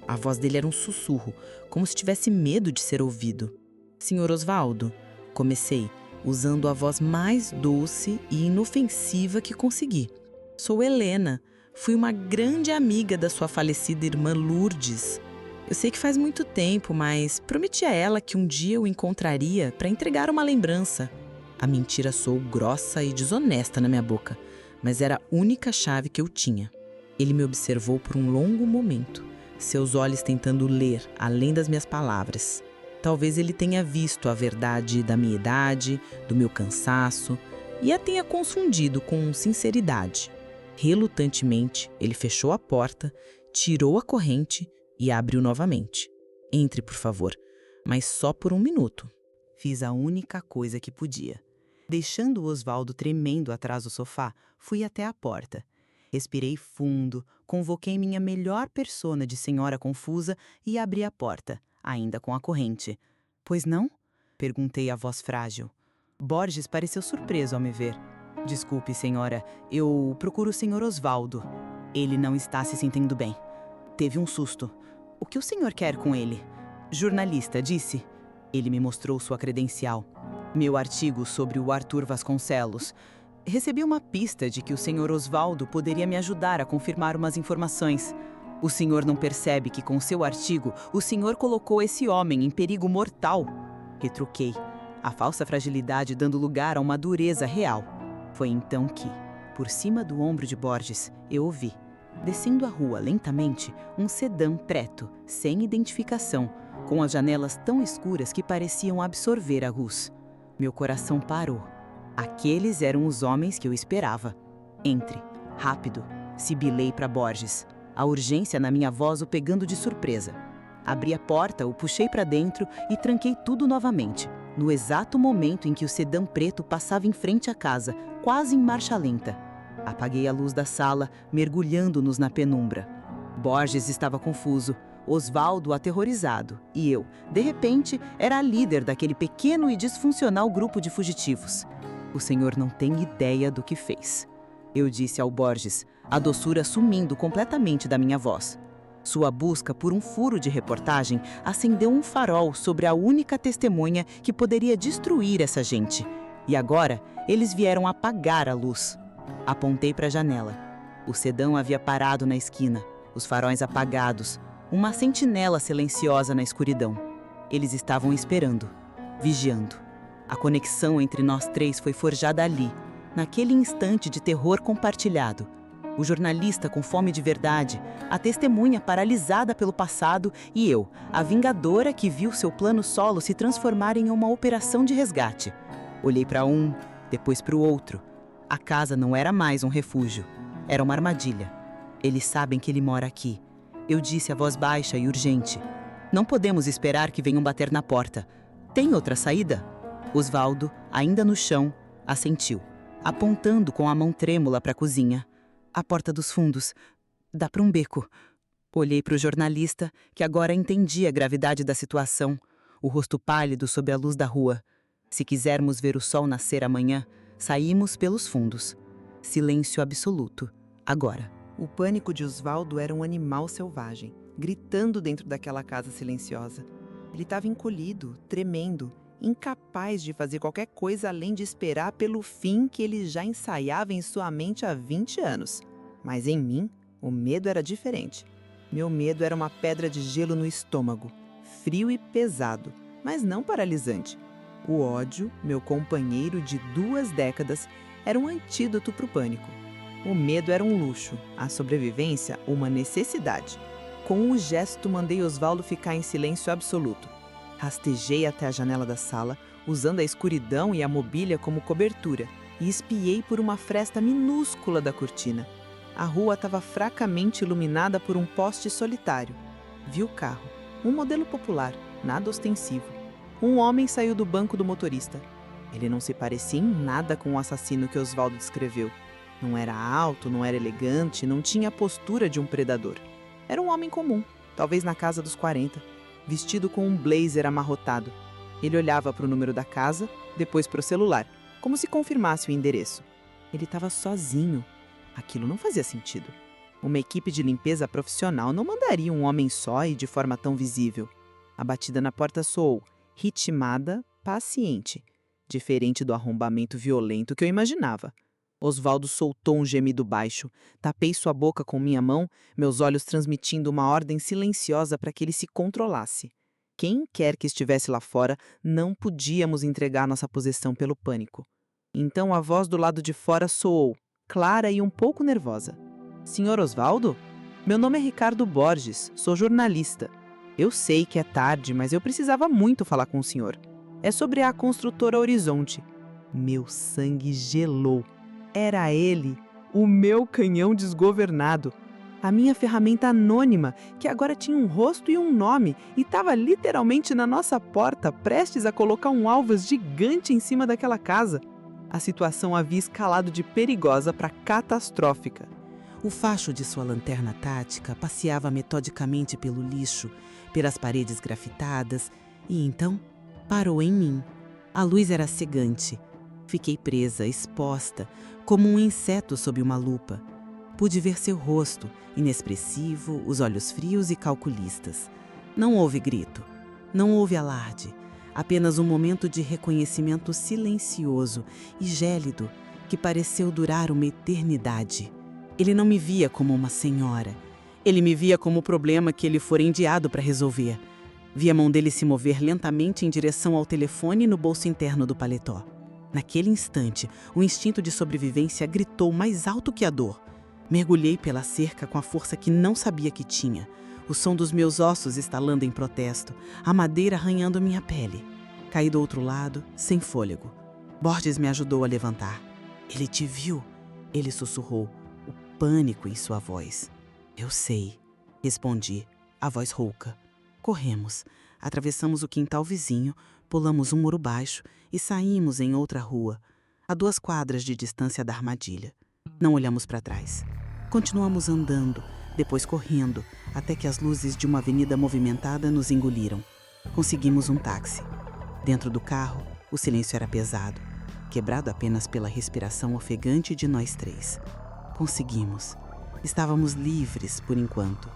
A voz dele era um sussurro, como se tivesse medo de ser ouvido. "Senhor Osvaldo", comecei, usando a voz mais doce e inofensiva que consegui. "Sou Helena. Fui uma grande amiga da sua falecida irmã Lourdes. Eu sei que faz muito tempo, mas prometi a ela que um dia eu encontraria para entregar uma lembrança." A mentira soou grossa e desonesta na minha boca, mas era a única chave que eu tinha. Ele me observou por um longo momento, seus olhos tentando ler além das minhas palavras. Talvez ele tenha visto a verdade da minha idade, do meu cansaço, e a tenha confundido com sinceridade. Relutantemente, ele fechou a porta, tirou a corrente e abriu novamente. "Entre, por favor, mas só por 1 minuto." Fiz a única coisa que podia. Deixando o Osvaldo tremendo atrás do sofá, fui até a porta. Respirei fundo, convoquei minha melhor persona de senhora confusa e abri a porta, ainda com a corrente. "Pois não?" perguntei a voz frágil. Borges pareceu surpreso ao me ver. "Desculpe, senhora, eu procuro o senhor Osvaldo. Ele não está se sentindo bem. Teve um susto. O que o senhor quer com ele?" "Jornalista, disse." Ele me mostrou sua credencial. "Meu artigo sobre o Arthur Vasconcelos. Recebi uma pista de que o senhor Osvaldo poderia me ajudar a confirmar umas informações. O senhor não percebe que com seu artigo o senhor colocou esse homem em perigo mortal?" Retruquei, a falsa fragilidade dando lugar a uma dureza real. Foi então que, por cima do ombro de Borges, eu ouvi, descendo a rua lentamente, um sedã preto, sem identificação, com as janelas tão escuras que pareciam absorver a luz. Meu coração parou. Aqueles eram os homens que eu esperava. "Entre, rápido", sibilei para Borges, a urgência na minha voz o pegando de surpresa. Abri a porta, o puxei para dentro e tranquei tudo novamente, no exato momento em que o sedã preto passava em frente à casa, quase em marcha lenta. Apaguei a luz da sala, mergulhando-nos na penumbra. Borges estava confuso, Osvaldo aterrorizado, e eu, de repente, era a líder daquele pequeno e disfuncional grupo de fugitivos. "O senhor não tem ideia do que fez", eu disse ao Borges, a doçura sumindo completamente da minha voz. Sua busca por um furo de reportagem acendeu um farol sobre a única testemunha que poderia destruir essa gente. E agora, eles vieram apagar a luz. Apontei para a janela. O sedã havia parado na esquina, os faróis apagados, uma sentinela silenciosa na escuridão. Eles estavam esperando, vigiando. A conexão entre nós três foi forjada ali, naquele instante de terror compartilhado. O jornalista com fome de verdade, a testemunha paralisada pelo passado e eu, a vingadora que viu seu plano solo se transformar em uma operação de resgate. Olhei para um, depois para o outro. A casa não era mais um refúgio, era uma armadilha. Eles sabem que ele mora aqui. Eu disse a voz baixa e urgente. Não podemos esperar que venham bater na porta. Tem outra saída? Osvaldo, ainda no chão, assentiu, apontando com a mão trêmula para a cozinha. A porta dos fundos. Dá para um beco. Olhei para o jornalista, que agora entendia a gravidade da situação, o rosto pálido sob a luz da rua. Se quisermos ver o sol nascer amanhã, saímos pelos fundos. Silêncio absoluto. Agora. O pânico de Osvaldo era um animal selvagem, gritando dentro daquela casa silenciosa. Ele estava encolhido, tremendo, incapaz de fazer qualquer coisa além de esperar pelo fim que ele já ensaiava em sua mente há 20 anos. Mas em mim, o medo era diferente. Meu medo era uma pedra de gelo no estômago, frio e pesado, mas não paralisante. O ódio, meu companheiro de 2 décadas, era um antídoto para o pânico. O medo era um luxo, a sobrevivência uma necessidade. Com um gesto, mandei Osvaldo ficar em silêncio absoluto. Rastejei até a janela da sala, usando a escuridão e a mobília como cobertura, e espiei por uma fresta minúscula da cortina. A rua estava fracamente iluminada por um poste solitário. Vi o carro, um modelo popular, nada ostensivo. Um homem saiu do banco do motorista. Ele não se parecia em nada com o assassino que Osvaldo descreveu. Não era alto, não era elegante, não tinha a postura de um predador. Era um homem comum, talvez na casa dos 40, vestido com um blazer amarrotado. Ele olhava para o número da casa, depois para o celular, como se confirmasse o endereço. Ele estava sozinho. Aquilo não fazia sentido. Uma equipe de limpeza profissional não mandaria um homem só e de forma tão visível. A batida na porta soou, ritmada, paciente, diferente do arrombamento violento que eu imaginava. Osvaldo soltou um gemido baixo. Tapei sua boca com minha mão, meus olhos transmitindo uma ordem silenciosa para que ele se controlasse. Quem quer que estivesse lá fora, não podíamos entregar nossa posição pelo pânico. Então a voz do lado de fora soou, clara e um pouco nervosa. Senhor Osvaldo? Meu nome é Ricardo Borges, sou jornalista. Eu sei que é tarde, mas eu precisava muito falar com o senhor. É sobre a construtora Horizonte. Meu sangue gelou. Era ele, o meu canhão desgovernado. A minha ferramenta anônima, que agora tinha um rosto e um nome, e estava literalmente na nossa porta, prestes a colocar um alvos gigante em cima daquela casa. A situação havia escalado de perigosa para catastrófica. O facho de sua lanterna tática passeava metodicamente pelo lixo, pelas paredes grafitadas, e então parou em mim. A luz era cegante. Fiquei presa, exposta, como um inseto sob uma lupa. Pude ver seu rosto, inexpressivo, os olhos frios e calculistas. Não houve grito, não houve alarde, apenas um momento de reconhecimento silencioso e gélido que pareceu durar uma eternidade. Ele não me via como uma senhora. Ele me via como o problema que ele fora enviado para resolver. Vi a mão dele se mover lentamente em direção ao telefone no bolso interno do paletó. Naquele instante, o instinto de sobrevivência gritou mais alto que a dor. Mergulhei pela cerca com a força que não sabia que tinha. O som dos meus ossos estalando em protesto, a madeira arranhando minha pele. Caí do outro lado, sem fôlego. Borges me ajudou a levantar. Ele te viu, ele sussurrou, o pânico em sua voz. Eu sei, respondi, a voz rouca. Corremos, atravessamos o quintal vizinho, pulamos um muro baixo e saímos em outra rua, a 2 quadras de distância da armadilha. Não olhamos para trás. Continuamos andando, depois correndo, até que as luzes de uma avenida movimentada nos engoliram. Conseguimos um táxi. Dentro do carro, o silêncio era pesado, quebrado apenas pela respiração ofegante de nós 3. Conseguimos. Estávamos livres por enquanto.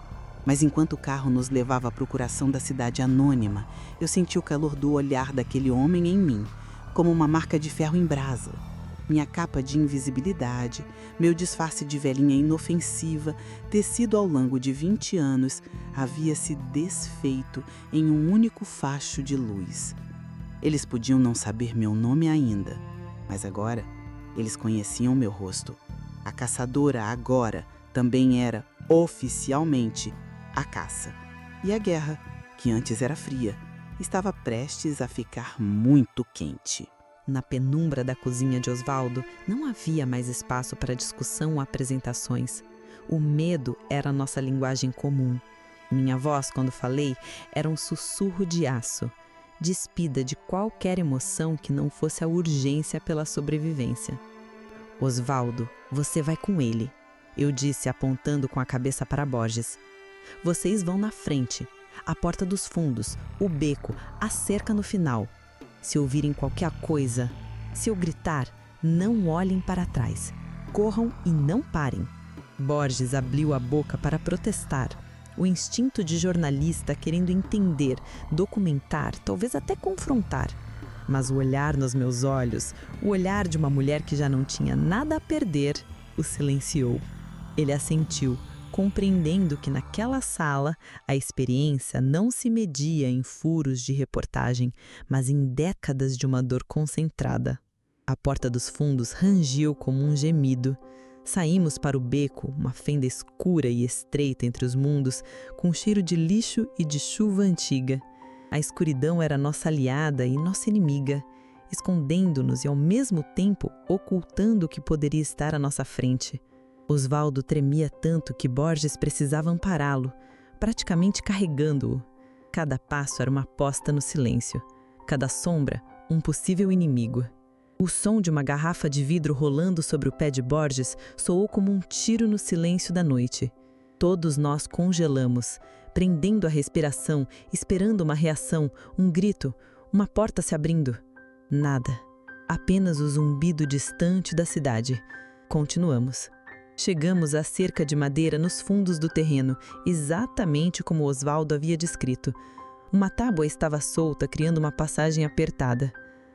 Mas enquanto o carro nos levava à procuração da cidade anônima, eu senti o calor do olhar daquele homem em mim, como uma marca de ferro em brasa. Minha capa de invisibilidade, meu disfarce de velhinha inofensiva, tecido ao longo de 20 anos, havia se desfeito em um único facho de luz. Eles podiam não saber meu nome ainda, mas agora eles conheciam meu rosto. A caçadora agora também era, oficialmente, a caça. E a guerra, que antes era fria, estava prestes a ficar muito quente. Na penumbra da cozinha de Osvaldo, não havia mais espaço para discussão ou apresentações. O medo era a nossa linguagem comum. Minha voz, quando falei, era um sussurro de aço, despida de qualquer emoção que não fosse a urgência pela sobrevivência. Osvaldo, você vai com ele, eu disse apontando com a cabeça para Borges. Vocês vão na frente, a porta dos fundos, o beco, a cerca no final. Se ouvirem qualquer coisa, se eu gritar, não olhem para trás. Corram e não parem. Borges abriu a boca para protestar. O instinto de jornalista querendo entender, documentar, talvez até confrontar. Mas o olhar nos meus olhos, o olhar de uma mulher que já não tinha nada a perder, o silenciou. Ele assentiu, compreendendo que naquela sala a experiência não se media em furos de reportagem, mas em décadas de uma dor concentrada. A porta dos fundos rangiu como um gemido. Saímos para o beco, uma fenda escura e estreita entre os mundos, com cheiro de lixo e de chuva antiga. A escuridão era nossa aliada e nossa inimiga, escondendo-nos e ao mesmo tempo ocultando o que poderia estar à nossa frente. Osvaldo tremia tanto que Borges precisava ampará-lo, praticamente carregando-o. Cada passo era uma aposta no silêncio, cada sombra um possível inimigo. O som de uma garrafa de vidro rolando sobre o pé de Borges soou como um tiro no silêncio da noite. Todos nós congelamos, prendendo a respiração, esperando uma reação, um grito, uma porta se abrindo. Nada. Apenas o zumbido distante da cidade. Continuamos. Chegamos à cerca de madeira nos fundos do terreno, exatamente como Osvaldo havia descrito. Uma tábua estava solta, criando uma passagem apertada.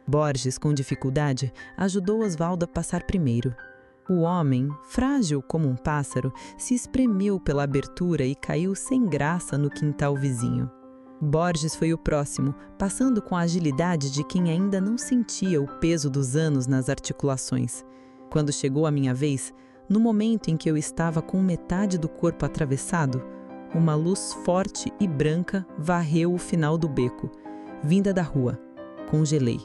Borges, com dificuldade, ajudou Osvaldo a passar primeiro. O homem, frágil como um pássaro, se espremeu pela abertura e caiu sem graça no quintal vizinho. Borges foi o próximo, passando com a agilidade de quem ainda não sentia o peso dos anos nas articulações. Quando chegou a minha vez, no momento em que eu estava com metade do corpo atravessado, uma luz forte e branca varreu o final do beco, vinda da rua. Congelei,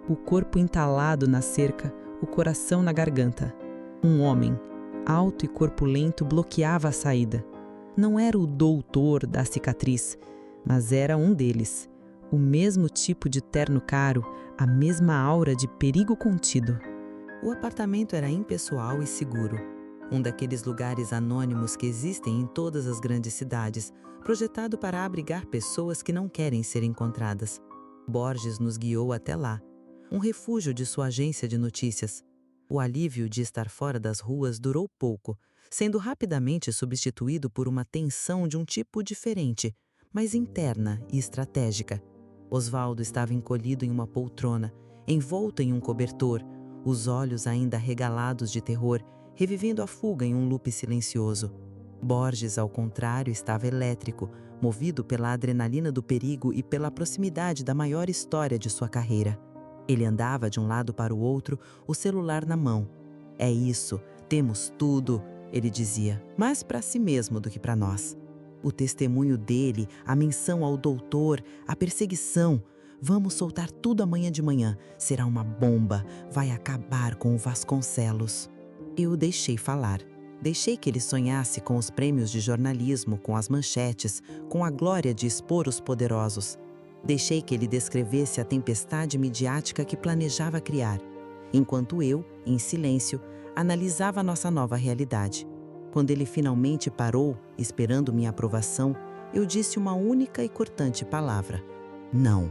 o corpo entalado na cerca, o coração na garganta. Um homem, alto e corpulento, bloqueava a saída. Não era o doutor da cicatriz, mas era um deles. O mesmo tipo de terno caro, a mesma aura de perigo contido. O apartamento era impessoal e seguro. Um daqueles lugares anônimos que existem em todas as grandes cidades, projetado para abrigar pessoas que não querem ser encontradas. Borges nos guiou até lá, um refúgio de sua agência de notícias. O alívio de estar fora das ruas durou pouco, sendo rapidamente substituído por uma tensão de um tipo diferente, mas interna e estratégica. Osvaldo estava encolhido em uma poltrona, envolto em um cobertor, os olhos ainda arregalados de terror, revivendo a fuga em um loop silencioso. Borges, ao contrário, estava elétrico, movido pela adrenalina do perigo e pela proximidade da maior história de sua carreira. Ele andava de um lado para o outro, o celular na mão. "É isso, temos tudo", ele dizia, mais para si mesmo do que para nós. O testemunho dele, a menção ao doutor, a perseguição. "Vamos soltar tudo amanhã de manhã. Será uma bomba, vai acabar com o Vasconcelos." Eu o deixei falar. Deixei que ele sonhasse com os prêmios de jornalismo, com as manchetes, com a glória de expor os poderosos. Deixei que ele descrevesse a tempestade midiática que planejava criar, enquanto eu, em silêncio, analisava a nossa nova realidade. Quando ele finalmente parou, esperando minha aprovação, eu disse uma única e cortante palavra: "Não."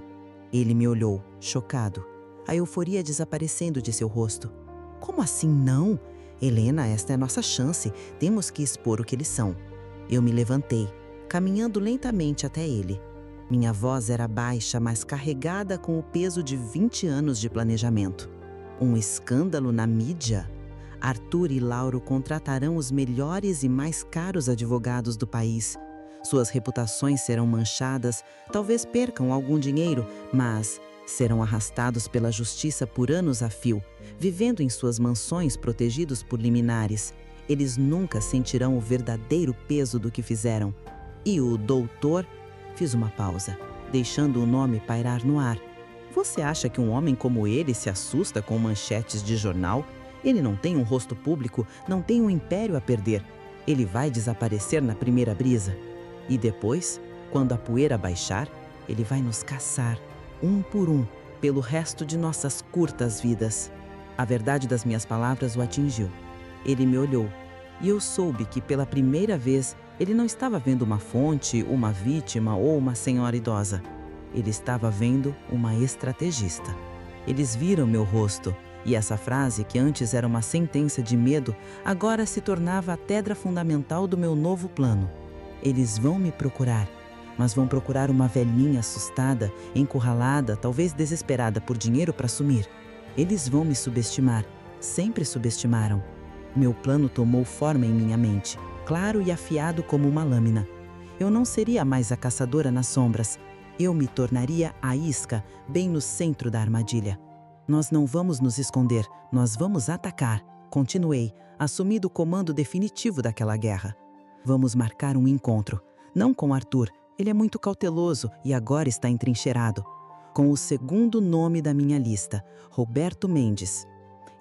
Ele me olhou, chocado, a euforia desaparecendo de seu rosto. "Como assim não? Helena, esta é a nossa chance, temos que expor o que eles são." Eu me levantei, caminhando lentamente até ele. Minha voz era baixa, mas carregada com o peso de 20 anos de planejamento. Um escândalo na mídia? Arthur e Lauro contratarão os melhores e mais caros advogados do país. Suas reputações serão manchadas, talvez percam algum dinheiro, mas serão arrastados pela justiça por anos a fio, vivendo em suas mansões protegidos por liminares. Eles nunca sentirão o verdadeiro peso do que fizeram. E o doutor... Fiz uma pausa, deixando o nome pairar no ar. Você acha que um homem como ele se assusta com manchetes de jornal? Ele não tem um rosto público, não tem um império a perder. Ele vai desaparecer na primeira brisa. E depois, quando a poeira baixar, ele vai nos caçar, um por um, pelo resto de nossas curtas vidas. A verdade das minhas palavras o atingiu. Ele me olhou, e eu soube que pela primeira vez ele não estava vendo uma fonte, uma vítima ou uma senhora idosa. Ele estava vendo uma estrategista. Eles viram meu rosto, e essa frase, que antes era uma sentença de medo, agora se tornava a pedra fundamental do meu novo plano. Eles vão me procurar, mas vão procurar uma velhinha assustada, encurralada, talvez desesperada por dinheiro para sumir. Eles vão me subestimar, sempre subestimaram. Meu plano tomou forma em minha mente, claro e afiado como uma lâmina. Eu não seria mais a caçadora nas sombras. Eu me tornaria a isca, bem no centro da armadilha. Nós não vamos nos esconder, nós vamos atacar. Continuei, assumindo o comando definitivo daquela guerra. Vamos marcar um encontro, não com Arthur, ele é muito cauteloso e agora está entrincheirado. Com o segundo nome da minha lista, Roberto Mendes.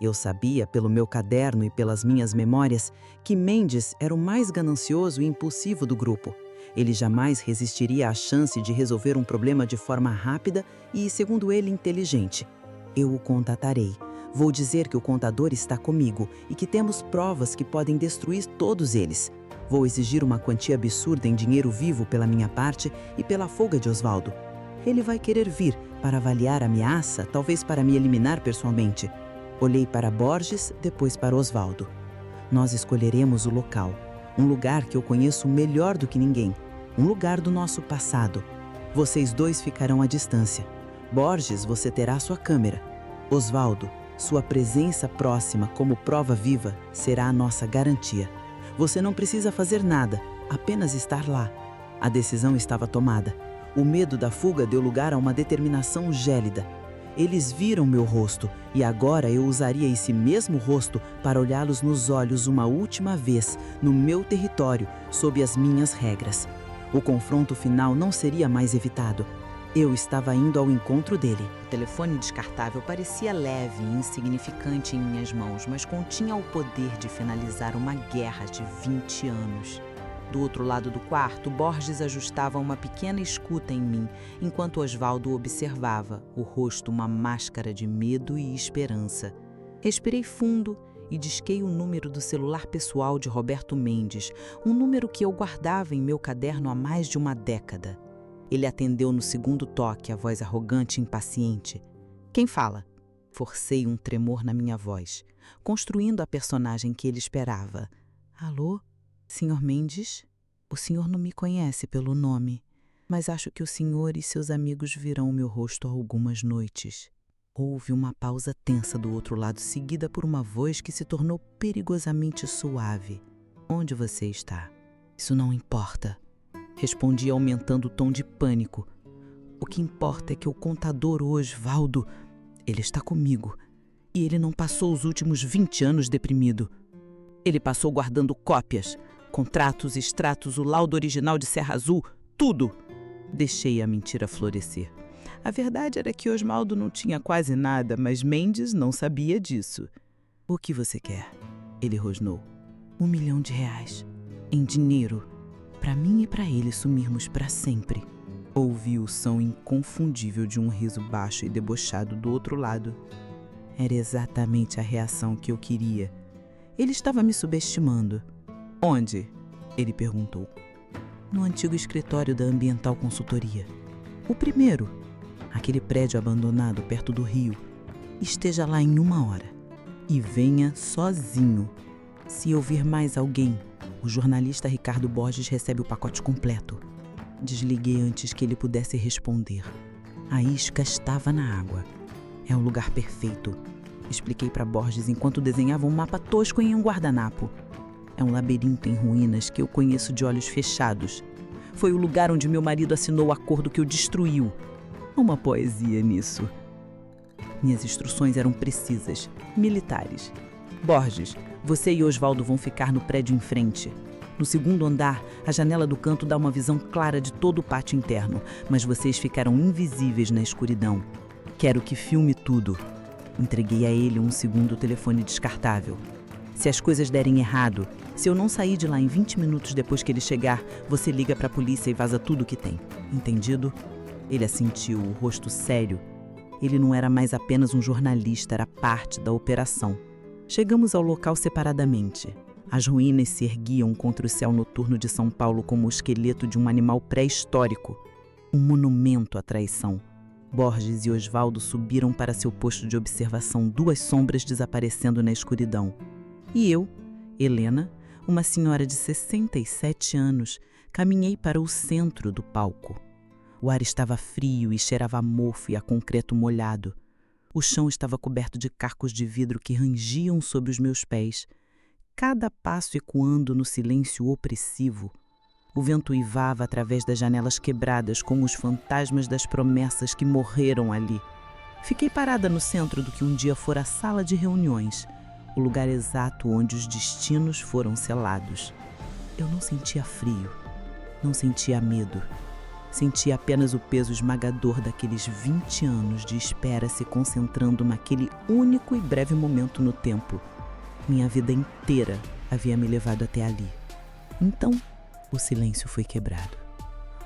Eu sabia, pelo meu caderno e pelas minhas memórias, que Mendes era o mais ganancioso e impulsivo do grupo. Ele jamais resistiria à chance de resolver um problema de forma rápida e, segundo ele, inteligente. Eu o contatarei. Vou dizer que o contador está comigo e que temos provas que podem destruir todos eles. Vou exigir uma quantia absurda em dinheiro vivo pela minha parte e pela fuga de Osvaldo. Ele vai querer vir para avaliar a ameaça, talvez para me eliminar pessoalmente. Olhei para Borges, depois para Osvaldo. Nós escolheremos o local, um lugar que eu conheço melhor do que ninguém, um lugar do nosso passado. Vocês dois ficarão à distância. Borges, você terá sua câmera. Osvaldo, sua presença próxima como prova viva será a nossa garantia. Você não precisa fazer nada, apenas estar lá. A decisão estava tomada. O medo da fuga deu lugar a uma determinação gélida. Eles viram meu rosto e agora eu usaria esse mesmo rosto para olhá-los nos olhos uma última vez, no meu território, sob as minhas regras. O confronto final não seria mais evitado. Eu estava indo ao encontro dele. O telefone descartável parecia leve e insignificante em minhas mãos, mas continha o poder de finalizar uma guerra de 20 anos. Do outro lado do quarto, Borges ajustava uma pequena escuta em mim, enquanto Osvaldo observava, o rosto uma máscara de medo e esperança. Respirei fundo e disquei o número do celular pessoal de Roberto Mendes, um número que eu guardava em meu caderno há mais de uma década. Ele atendeu no segundo toque, a voz arrogante e impaciente. Quem fala? Forcei um tremor na minha voz, construindo a personagem que ele esperava. Alô? Senhor Mendes? O senhor não me conhece pelo nome, mas acho que o senhor e seus amigos virão o meu rosto algumas noites. Houve uma pausa tensa do outro lado, seguida por uma voz que se tornou perigosamente suave. Onde você está? Isso não importa. Respondi aumentando o tom de pânico. O que importa é que o contador Osvaldo, ele está comigo. E ele não passou os últimos 20 anos deprimido. Ele passou guardando cópias, contratos, extratos, o laudo original de Serra Azul, tudo. Deixei a mentira florescer. A verdade era que Osvaldo não tinha quase nada, mas Mendes não sabia disso. O que você quer? Ele rosnou. R$1 milhão, em dinheiro, para mim e para ele sumirmos para sempre. Ouvi o som inconfundível de um riso baixo e debochado do outro lado. Era exatamente a reação que eu queria. Ele estava me subestimando. Onde? Ele perguntou. No antigo escritório da Ambiental Consultoria. O primeiro. Aquele prédio abandonado perto do rio. Esteja lá em 1 hora. E venha sozinho. Se eu vir mais alguém, o jornalista Ricardo Borges recebe o pacote completo. Desliguei antes que ele pudesse responder. A isca estava na água. É o lugar perfeito, expliquei para Borges enquanto desenhava um mapa tosco em um guardanapo. É um labirinto em ruínas que eu conheço de olhos fechados. Foi o lugar onde meu marido assinou o acordo que o destruiu. Há uma poesia nisso. Minhas instruções eram precisas, militares. Borges, você e Osvaldo vão ficar no prédio em frente. No segundo andar, a janela do canto dá uma visão clara de todo o pátio interno, mas vocês ficaram invisíveis na escuridão. Quero que filme tudo. Entreguei a ele um segundo telefone descartável. Se as coisas derem errado, se eu não sair de lá em 20 minutos depois que ele chegar, você liga para a polícia e vaza tudo que tem. Entendido? Ele assentiu, o rosto sério. Ele não era mais apenas um jornalista, era parte da operação. Chegamos ao local separadamente. As ruínas se erguiam contra o céu noturno de São Paulo como o esqueleto de um animal pré-histórico. Um monumento à traição. Borges e Osvaldo subiram para seu posto de observação, duas sombras desaparecendo na escuridão. E eu, Helena, uma senhora de 67 anos, caminhei para o centro do palco. O ar estava frio e cheirava a mofo e a concreto molhado. O chão estava coberto de cacos de vidro que rangiam sobre os meus pés, cada passo ecoando no silêncio opressivo. O vento uivava através das janelas quebradas como os fantasmas das promessas que morreram ali. Fiquei parada no centro do que um dia fora a sala de reuniões, o lugar exato onde os destinos foram selados. Eu não sentia frio, não sentia medo. Sentia apenas o peso esmagador daqueles 20 anos de espera se concentrando naquele único e breve momento no tempo. Minha vida inteira havia me levado até ali. Então, o silêncio foi quebrado.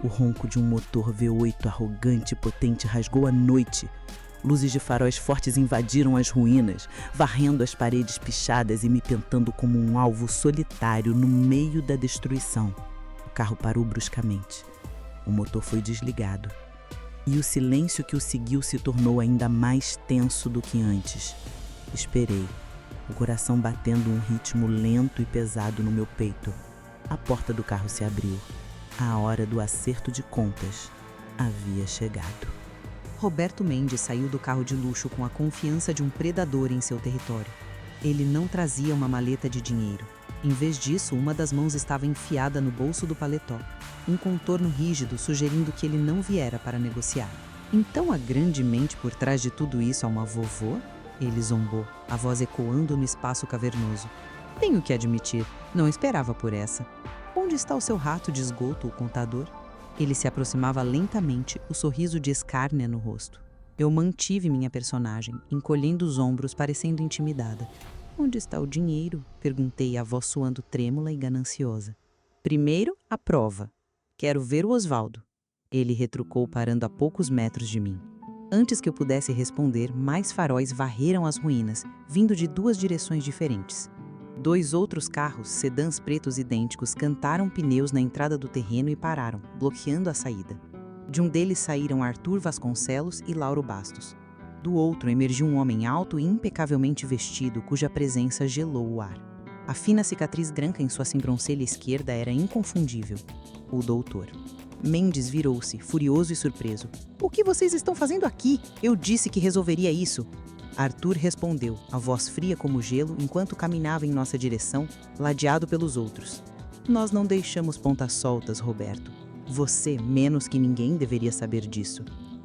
O ronco de um motor V8 arrogante e potente rasgou a noite. Luzes de faróis fortes invadiram as ruínas, varrendo as paredes pichadas e me pintando como um alvo solitário no meio da destruição. O carro parou bruscamente. O motor foi desligado. E o silêncio que o seguiu se tornou ainda mais tenso do que antes. Esperei, o coração batendo um ritmo lento e pesado no meu peito. A porta do carro se abriu. A hora do acerto de contas havia chegado. Roberto Mendes saiu do carro de luxo com a confiança de um predador em seu território. Ele não trazia uma maleta de dinheiro. Em vez disso, uma das mãos estava enfiada no bolso do paletó, um contorno rígido sugerindo que ele não viera para negociar. Então a grande mente por trás de tudo isso é uma vovô? Ele zombou, a voz ecoando no espaço cavernoso. Tenho que admitir, não esperava por essa. Onde está o seu rato de esgoto, o contador? Ele se aproximava lentamente, o sorriso de escárnia no rosto. Eu mantive minha personagem, encolhendo os ombros, parecendo intimidada. Onde está o dinheiro? Perguntei, a voz soando trêmula e gananciosa. Primeiro, a prova. Quero ver o Osvaldo. Ele retrucou, parando a poucos metros de mim. Antes que eu pudesse responder, mais faróis varreram as ruínas, vindo de duas direções diferentes. Dois outros carros, sedãs pretos idênticos, cantaram pneus na entrada do terreno e pararam, bloqueando a saída. De um deles saíram Arthur Vasconcelos e Lauro Bastos. Do outro emergiu um homem alto e impecavelmente vestido, cuja presença gelou o ar. A fina cicatriz branca em sua sobrancelha esquerda era inconfundível. O doutor. Mendes virou-se, furioso e surpreso. O que vocês estão fazendo aqui? Eu disse que resolveria isso. Arthur respondeu, a voz fria como gelo, enquanto caminhava em nossa direção, ladeado pelos outros. Nós não deixamos pontas soltas, Roberto. Você, menos que ninguém, deveria saber disso.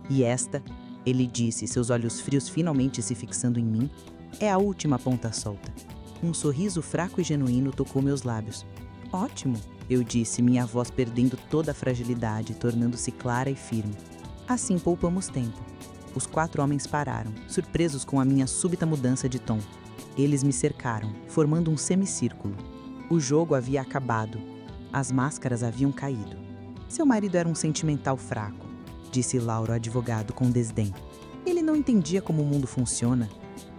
E esta, ele disse, seus olhos frios finalmente se fixando em mim, é a última ponta solta. Um sorriso fraco e genuíno tocou meus lábios. Ótimo, eu disse, minha voz perdendo toda a fragilidade, tornando-se clara e firme. Assim poupamos tempo. Os 4 homens pararam, surpresos com a minha súbita mudança de tom. Eles me cercaram, formando um semicírculo. O jogo havia acabado. As máscaras haviam caído. Seu marido era um sentimental fraco, disse Lauro, advogado, com desdém. Ele não entendia como o mundo funciona.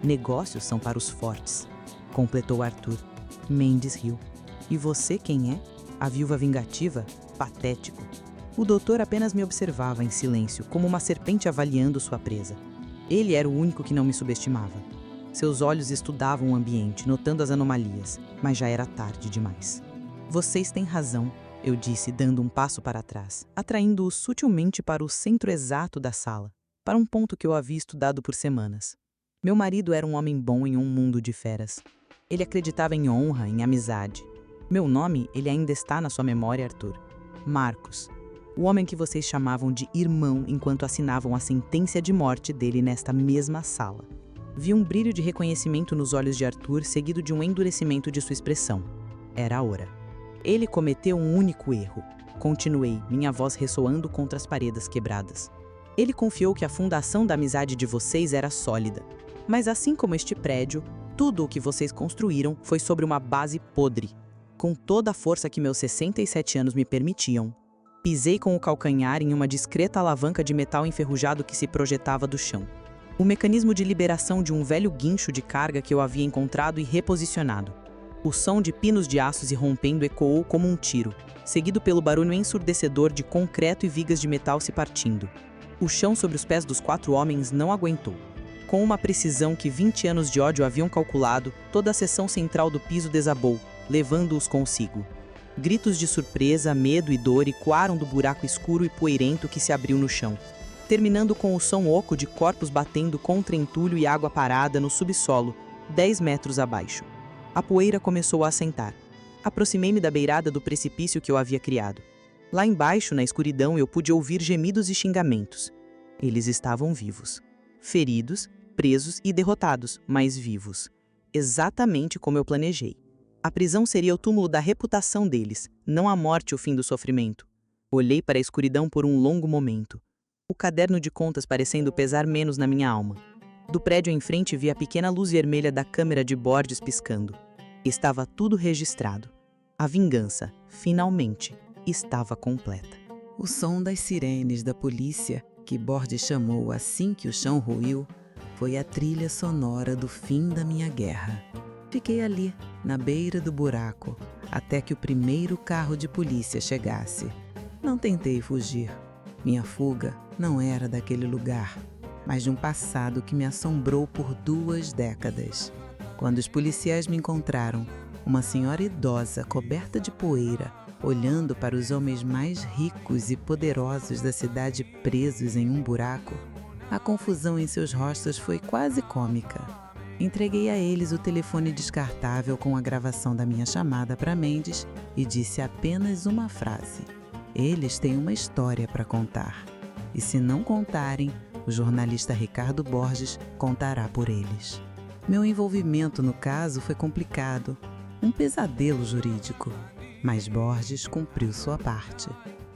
Negócios são para os fortes, completou Arthur. Mendes riu. E você quem é? A viúva vingativa? Patético. O doutor apenas me observava em silêncio, como uma serpente avaliando sua presa. Ele era o único que não me subestimava. Seus olhos estudavam o ambiente, notando as anomalias, mas já era tarde demais. Vocês têm razão, eu disse, dando um passo para trás, atraindo-o sutilmente para o centro exato da sala, para um ponto que eu havia estudado por semanas. Meu marido era um homem bom em um mundo de feras. Ele acreditava em honra, em amizade. Meu nome, ele ainda está na sua memória, Arthur. Marcos. O homem que vocês chamavam de irmão enquanto assinavam a sentença de morte dele nesta mesma sala. Vi um brilho de reconhecimento nos olhos de Arthur, seguido de um endurecimento de sua expressão. Era a hora. Ele cometeu um único erro. Continuei, minha voz ressoando contra as paredes quebradas. Ele confiou que a fundação da amizade de vocês era sólida. Mas assim como este prédio, tudo o que vocês construíram foi sobre uma base podre. Com toda a força que meus 67 anos me permitiam, pisei com o calcanhar em uma discreta alavanca de metal enferrujado que se projetava do chão. O mecanismo de liberação de um velho guincho de carga que eu havia encontrado e reposicionado. O som de pinos de aço se rompendo ecoou como um tiro, seguido pelo barulho ensurdecedor de concreto e vigas de metal se partindo. O chão sobre os pés dos 4 homens não aguentou. Com uma precisão que 20 anos de ódio haviam calculado, toda a seção central do piso desabou, levando-os consigo. Gritos de surpresa, medo e dor ecoaram do buraco escuro e poeirento que se abriu no chão, terminando com o som oco de corpos batendo contra entulho e água parada no subsolo, 10 metros abaixo. A poeira começou a assentar. Aproximei-me da beirada do precipício que eu havia criado. Lá embaixo, na escuridão, eu pude ouvir gemidos e xingamentos. Eles estavam vivos. Feridos, presos e derrotados, mas vivos. Exatamente como eu planejei. A prisão seria o túmulo da reputação deles, não a morte o fim do sofrimento. Olhei para a escuridão por um longo momento. O caderno de contas parecendo pesar menos na minha alma. Do prédio em frente vi a pequena luz vermelha da câmera de Borges piscando. Estava tudo registrado. A vingança, finalmente, estava completa. O som das sirenes da polícia, que Borges chamou assim que o chão ruiu, foi a trilha sonora do fim da minha guerra. Fiquei ali, na beira do buraco, até que o primeiro carro de polícia chegasse. Não tentei fugir. Minha fuga não era daquele lugar, mas de um passado que me assombrou por 2 décadas. Quando os policiais me encontraram, uma senhora idosa coberta de poeira, olhando para os homens mais ricos e poderosos da cidade presos em um buraco, a confusão em seus rostos foi quase cômica. Entreguei a eles o telefone descartável com a gravação da minha chamada para Mendes e disse apenas uma frase: eles têm uma história para contar. E se não contarem, o jornalista Ricardo Borges contará por eles. Meu envolvimento no caso foi complicado, um pesadelo jurídico. Mas Borges cumpriu sua parte.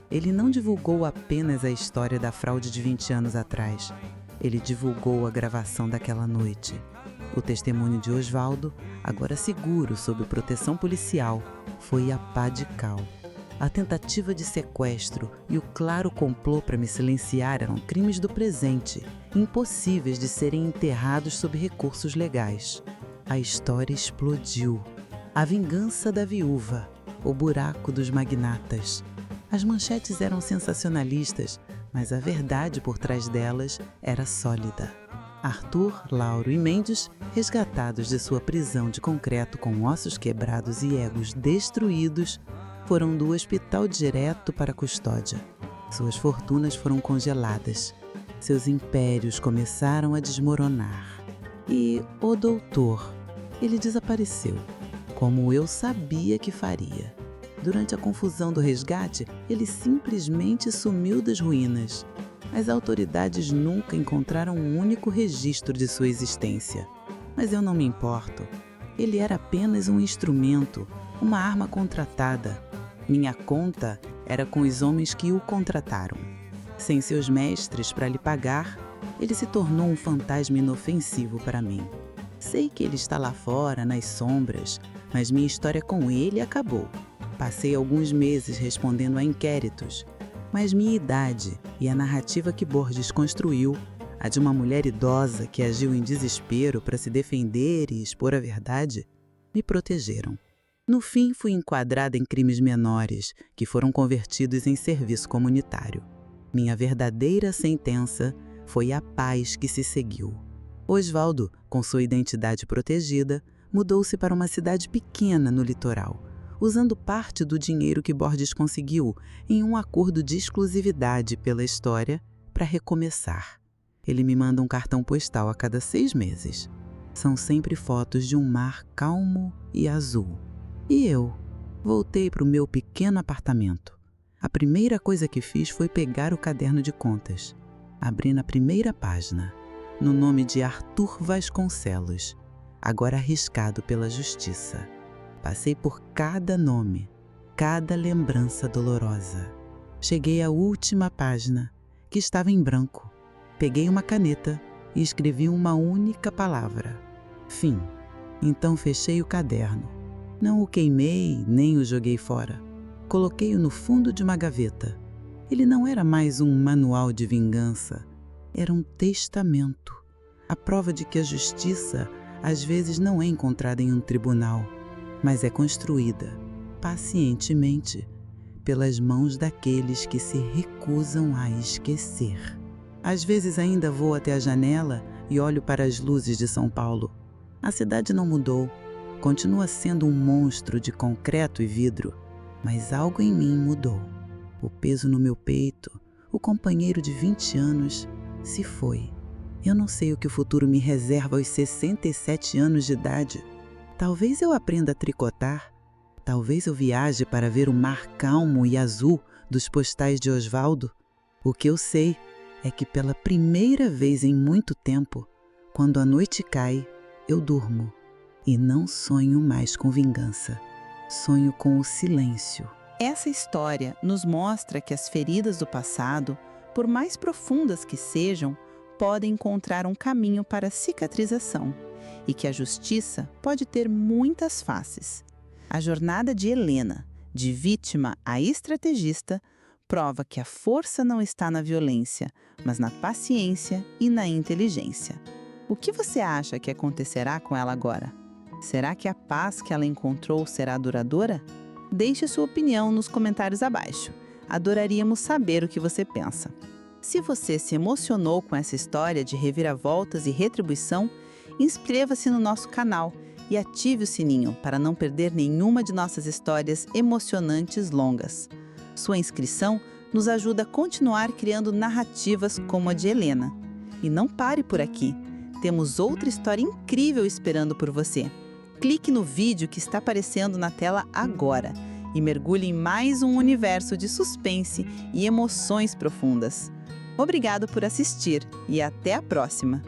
Ele não divulgou apenas a história da fraude de 20 anos atrás. Ele divulgou a gravação daquela noite. O testemunho de Osvaldo, agora seguro sob proteção policial, foi a pá de cal. A tentativa de sequestro e o claro complô para me silenciar eram crimes do presente, impossíveis de serem enterrados sob recursos legais. A história explodiu. A vingança da viúva, o buraco dos magnatas. As manchetes eram sensacionalistas, mas a verdade por trás delas era sólida. Arthur, Lauro e Mendes, resgatados de sua prisão de concreto com ossos quebrados e egos destruídos, foram do hospital direto para a custódia. Suas fortunas foram congeladas. Seus impérios começaram a desmoronar. E o doutor, ele desapareceu, como eu sabia que faria. Durante a confusão do resgate, ele simplesmente sumiu das ruínas. As autoridades nunca encontraram um único registro de sua existência. Mas eu não me importo. Ele era apenas um instrumento, uma arma contratada. Minha conta era com os homens que o contrataram. Sem seus mestres para lhe pagar, ele se tornou um fantasma inofensivo para mim. Sei que ele está lá fora, nas sombras, mas minha história com ele acabou. Passei alguns meses respondendo a inquéritos, mas minha idade e a narrativa que Borges construiu, a de uma mulher idosa que agiu em desespero para se defender e expor a verdade, me protegeram. No fim, fui enquadrada em crimes menores, que foram convertidos em serviço comunitário. Minha verdadeira sentença foi a paz que se seguiu. Osvaldo, com sua identidade protegida, mudou-se para uma cidade pequena no litoral, usando parte do dinheiro que Borges conseguiu em um acordo de exclusividade pela história para recomeçar. Ele me manda um cartão postal a cada 6 meses. São sempre fotos de um mar calmo e azul. E eu voltei para o meu pequeno apartamento. A primeira coisa que fiz foi pegar o caderno de contas. Abri na primeira página, no nome de Arthur Vasconcelos, agora arriscado pela justiça. Passei por cada nome, cada lembrança dolorosa. Cheguei à última página, que estava em branco. Peguei uma caneta e escrevi uma única palavra: fim. Então fechei o caderno. Não o queimei, nem o joguei fora. Coloquei-o no fundo de uma gaveta. Ele não era mais um manual de vingança. Era um testamento. A prova de que a justiça às vezes não é encontrada em um tribunal, mas é construída, pacientemente, pelas mãos daqueles que se recusam a esquecer. Às vezes ainda vou até a janela e olho para as luzes de São Paulo. A cidade não mudou, continua sendo um monstro de concreto e vidro, mas algo em mim mudou. O peso no meu peito, o companheiro de 20 anos, se foi. Eu não sei o que o futuro me reserva aos 67 anos de idade. Talvez eu aprenda a tricotar. Talvez eu viaje para ver o mar calmo e azul dos postais de Osvaldo. O que eu sei é que pela primeira vez em muito tempo, quando a noite cai, eu durmo. E não sonho mais com vingança. Sonho com o silêncio. Essa história nos mostra que as feridas do passado, por mais profundas que sejam, podem encontrar um caminho para a cicatrização e que a justiça pode ter muitas faces. A jornada de Helena, de vítima a estrategista, prova que a força não está na violência, mas na paciência e na inteligência. O que você acha que acontecerá com ela agora? Será que a paz que ela encontrou será duradoura? Deixe sua opinião nos comentários abaixo. Adoraríamos saber o que você pensa. Se você se emocionou com essa história de reviravoltas e retribuição, inscreva-se no nosso canal e ative o sininho para não perder nenhuma de nossas histórias emocionantes longas. Sua inscrição nos ajuda a continuar criando narrativas como a de Helena. E não pare por aqui. Temos outra história incrível esperando por você. Clique no vídeo que está aparecendo na tela agora e mergulhe em mais um universo de suspense e emoções profundas. Obrigado por assistir e até a próxima!